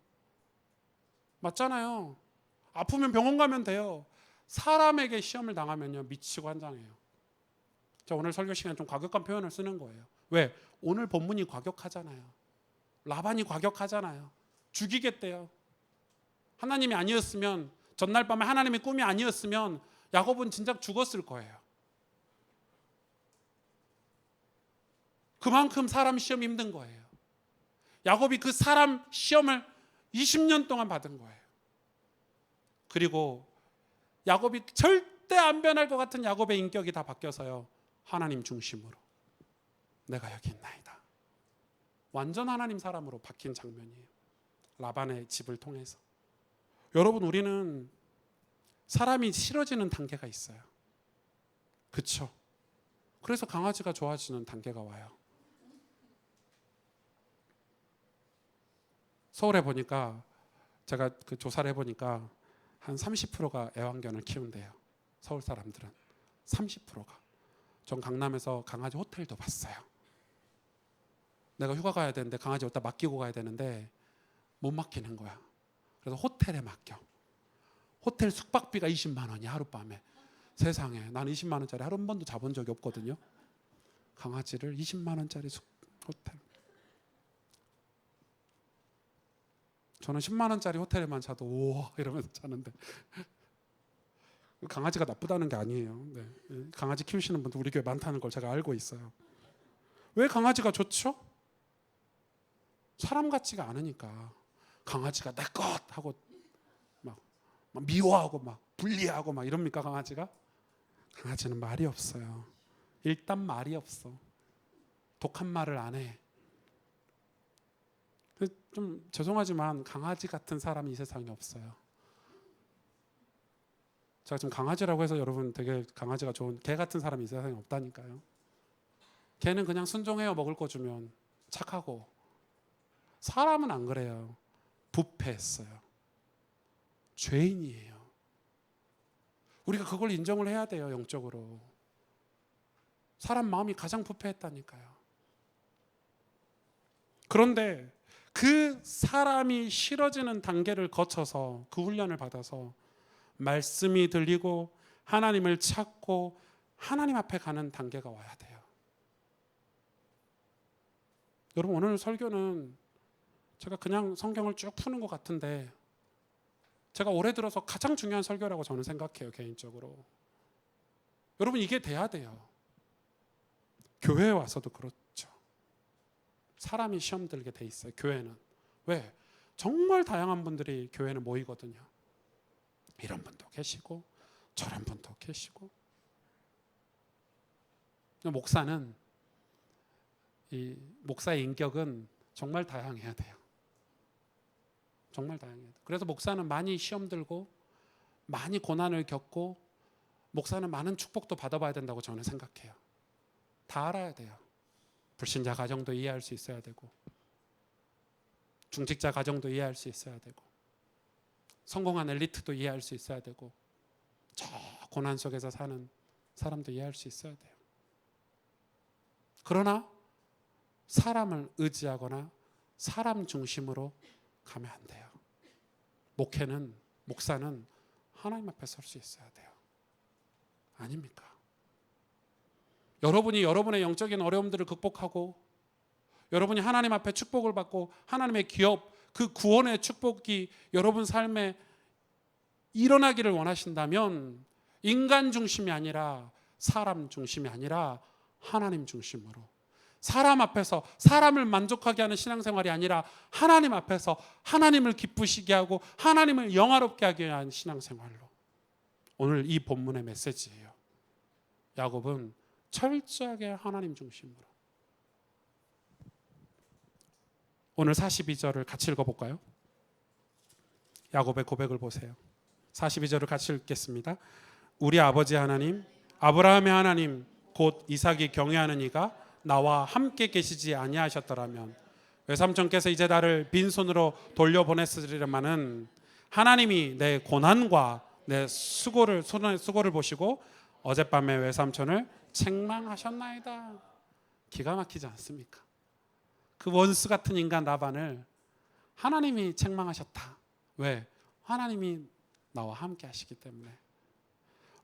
맞잖아요. 아프면 병원 가면 돼요. 사람에게 시험을 당하면요, 미치고 환장해요. 자, 오늘 설교 시간에 좀 과격한 표현을 쓰는 거예요. 왜? 오늘 본문이 과격하잖아요. 라반이 과격하잖아요. 죽이겠대요. 하나님이 아니었으면, 전날 밤에 하나님의 꿈이 아니었으면 야곱은 진작 죽었을 거예요. 그만큼 사람 시험이 힘든 거예요. 야곱이 그 사람 시험을 20년 동안 받은 거예요. 그리고 야곱이 절대 안 변할 것 같은 야곱의 인격이 다 바뀌어서요, 하나님 중심으로 내가 여기 있나이다. 완전 하나님 사람으로 바뀐 장면이에요. 라반의 집을 통해서. 여러분, 우리는 사람이 싫어지는 단계가 있어요. 그렇죠? 그래서 강아지가 좋아지는 단계가 와요. 서울에 보니까 제가 그 조사를 해보니까 한 30%가 애완견을 키운대요. 서울 사람들은 30%가. 전 강남에서 강아지 호텔도 봤어요. 내가 휴가 가야 되는데 강아지 어디다 맡기고 가야 되는데 못 맡기는 거야. 그래서 호텔에 맡겨. 호텔 숙박비가 20만 원이야, 하룻밤에. 세상에, 나는 20만 원짜리 하루 한 번도 자본 적이 없거든요. 강아지를 20만 원짜리 호텔. 저는 10만 원짜리 호텔에만 자도 우와 이러면서 자는데 강아지가 나쁘다는 게 아니에요. 네. 강아지 키우시는 분들 우리 교회 많다는 걸 제가 알고 있어요. 왜 강아지가 좋죠? 사람 같지가 않으니까. 강아지가 내 것 하고 막 미워하고 막 분리하고 막 이럽니까 강아지가? 강아지는 말이 없어요. 일단 말이 없어. 독한 말을 안 해. 좀 죄송하지만 강아지 같은 사람이 이 세상에 없어요. 제가 지금 강아지라고 해서 여러분 되게 강아지가 좋은 개 같은 사람이 이 세상에 없다니까요. 개는 그냥 순종해요. 먹을 거 주면. 착하고. 사람은 안 그래요. 부패했어요. 죄인이에요. 우리가 그걸 인정을 해야 돼요. 영적으로. 사람 마음이 가장 부패했다니까요. 그런데 그 사람이 싫어지는 단계를 거쳐서 그 훈련을 받아서 말씀이 들리고 하나님을 찾고 하나님 앞에 가는 단계가 와야 돼요. 여러분, 오늘 설교는 제가 그냥 성경을 쭉 푸는 것 같은데 제가 올해 들어서 가장 중요한 설교라고 저는 생각해요, 개인적으로. 여러분, 이게 돼야 돼요. 교회에 와서도 그렇죠. 사람이 시험 들게 돼 있어요, 교회는. 왜? 정말 다양한 분들이 교회는 모이거든요. 이런 분도 계시고 저런 분도 계시고. 목사는, 이 목사의 인격은 정말 다양해야 돼요. 정말 다양해야 돼요. 그래서 목사는 많이 시험 들고 많이 고난을 겪고 목사는 많은 축복도 받아봐야 된다고 저는 생각해요. 다 알아야 돼요. 불신자 가정도 이해할 수 있어야 되고 중직자 가정도 이해할 수 있어야 되고 성공한 엘리트도 이해할 수 있어야 되고 저 고난 속에서 사는 사람도 이해할 수 있어야 돼요. 그러나 사람을 의지하거나 사람 중심으로 가면 안 돼요. 목사는 하나님 앞에 설 수 있어야 돼요. 아닙니까? 여러분이 여러분의 영적인 어려움들을 극복하고 여러분이 하나님 앞에 축복을 받고 하나님의 기업, 그 구원의 축복이 여러분 삶에 일어나기를 원하신다면 인간 중심이 아니라 사람 중심이 아니라 하나님 중심으로, 사람 앞에서 사람을 만족하게 하는 신앙생활이 아니라 하나님 앞에서 하나님을 기쁘시게 하고 하나님을 영화롭게 하게 하는 신앙생활로, 오늘 이 본문의 메시지예요. 야곱은 철저하게 하나님 중심으로. 오늘 42절을 같이 읽어볼까요? 야곱의 고백을 보세요. 42절을 같이 읽겠습니다. 우리 아버지 하나님, 아브라함의 하나님, 곧 이삭이 경외하는 이가 나와 함께 계시지 아니하셨더라면 외삼촌께서 이제 나를 빈손으로 돌려보냈으리라마는 하나님이 내 고난과 내 수고를 보시고 어젯밤에 외삼촌을 책망하셨나이다. 기가 막히지 않습니까? 그 원수 같은 인간 라반을 하나님이 책망하셨다. 왜? 하나님이 나와 함께 하시기 때문에.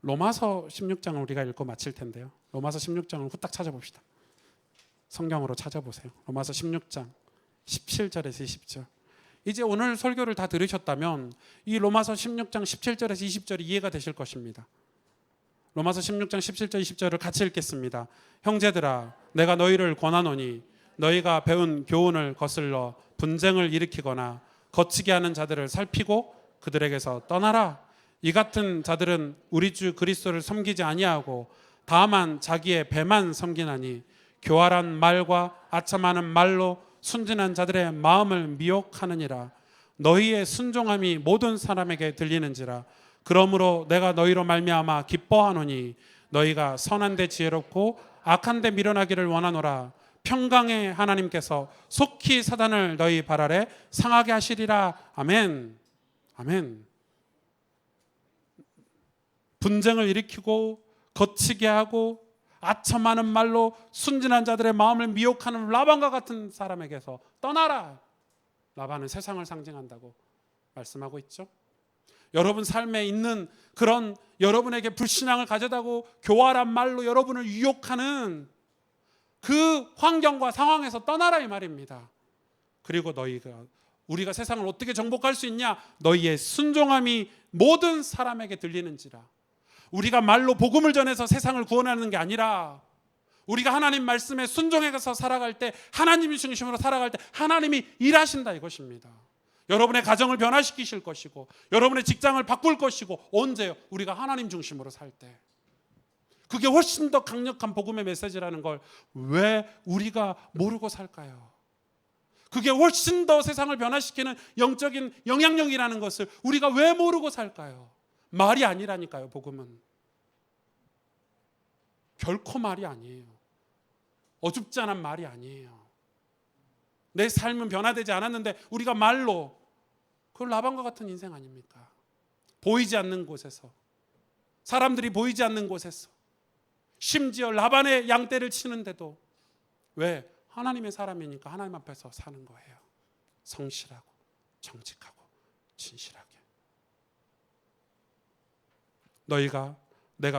로마서 16장을 우리가 읽고 마칠 텐데요. 로마서 16장을 후딱 찾아봅시다. 성경으로 찾아보세요. 로마서 16장 17절에서 20절. 이제 오늘 설교를 다 들으셨다면 이 로마서 16장 17절에서 20절이 이해가 되실 것입니다. 로마서 16장 17절 20절을 같이 읽겠습니다. 형제들아, 내가 너희를 권하노니 너희가 배운 교훈을 거슬러 분쟁을 일으키거나 거치게 하는 자들을 살피고 그들에게서 떠나라. 이 같은 자들은 우리 주 그리스도를 섬기지 아니하고 다만 자기의 배만 섬기나니 교활한 말과 아첨하는 말로 순진한 자들의 마음을 미혹하느니라. 너희의 순종함이 모든 사람에게 들리는지라. 그러므로 내가 너희로 말미암아 기뻐하노니 너희가 선한 데 지혜롭고 악한 데 밀어나기를 원하노라. 평강의 하나님께서 속히 사단을 너희 발 아래 상하게 하시리라. 아멘. 아멘. 분쟁을 일으키고 거치게 하고 아첨하는 말로 순진한 자들의 마음을 미혹하는 라반과 같은 사람에게서 떠나라. 라반은 세상을 상징한다고 말씀하고 있죠. 여러분 삶에 있는 그런 여러분에게 불신앙을 가져다고 교활한 말로 여러분을 유혹하는 그 환경과 상황에서 떠나라 이 말입니다. 그리고 우리가 세상을 어떻게 정복할 수 있냐? 너희의 순종함이 모든 사람에게 들리는지라. 우리가 말로 복음을 전해서 세상을 구원하는 게 아니라 우리가 하나님 말씀에 순종해서 살아갈 때, 하나님이 중심으로 살아갈 때 하나님이 일하신다 이것입니다. 여러분의 가정을 변화시키실 것이고 여러분의 직장을 바꿀 것이고. 언제요? 우리가 하나님 중심으로 살 때. 그게 훨씬 더 강력한 복음의 메시지라는 걸 왜 우리가 모르고 살까요? 그게 훨씬 더 세상을 변화시키는 영적인 영향력이라는 것을 우리가 왜 모르고 살까요? 말이 아니라니까요. 복음은 결코 말이 아니에요. 어줍지 않은 말이 아니에요. 내 삶은 변화되지 않았는데 우리가 말로, 그걸 라반과 같은 인생 아닙니까? 보이지 않는 곳에서, 사람들이 보이지 않는 곳에서, 심지어 라반의 양떼를 치는데도 왜? 하나님의 사람이니까 하나님 앞에서 사는 거예요. 성실하고 정직하고 진실하게.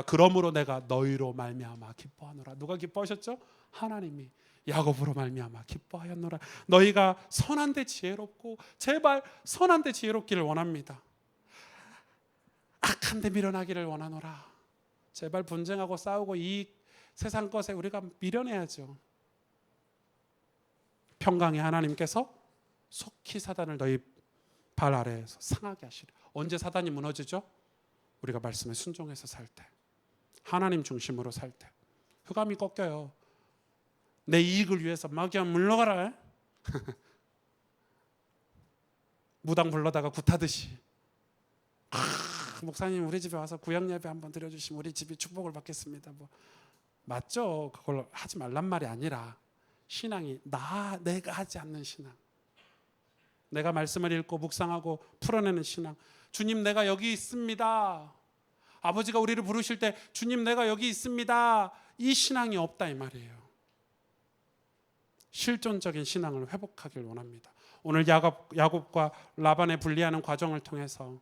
그러므로 내가 너희로 말미암아 기뻐하노라. 누가 기뻐하셨죠? 하나님이 야곱으로 말미암아 기뻐하였노라. 너희가 선한데 지혜롭고, 제발 선한데 지혜롭기를 원합니다. 악한데 밀어나기를 원하노라. 제발 분쟁하고 싸우고 이 세상 것에 우리가 밀어내야죠. 평강의 하나님께서 속히 사단을 너희 발 아래에서 상하게 하시리. 언제 사단이 무너지죠? 우리가 말씀에 순종해서 살 때, 하나님 중심으로 살 때. 흑암이 꺾여요. 내 이익을 위해서 마귀야 물러가라. 무당 불러다가 굿하듯이, 목사님 우리 집에 와서 구약 예배 한번 드려주시면 우리 집이 축복을 받겠습니다. 맞죠? 그걸 하지 말란 말이 아니라 신앙이 내가 하지 않는 신앙. 내가 말씀을 읽고 묵상하고 풀어내는 신앙. 주님 내가 여기 있습니다. 아버지가 우리를 부르실 때 주님 내가 여기 있습니다. 이 신앙이 없다 이 말이에요. 실존적인 신앙을 회복하길 원합니다. 오늘 야곱과 라반의 분리하는 과정을 통해서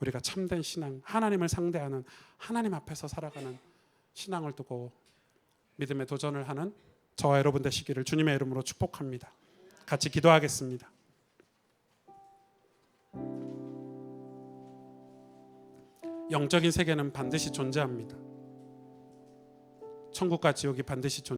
우리가 참된 신앙, 하나님을 상대하는, 하나님 앞에서 살아가는 신앙을 두고 믿음의 도전을 하는 저와 여러분 되시기를 주님의 이름으로 축복합니다. 같이 기도하겠습니다. 영적인 세계는 반드시 존재합니다. 천국과 지옥이 반드시 존재합니다.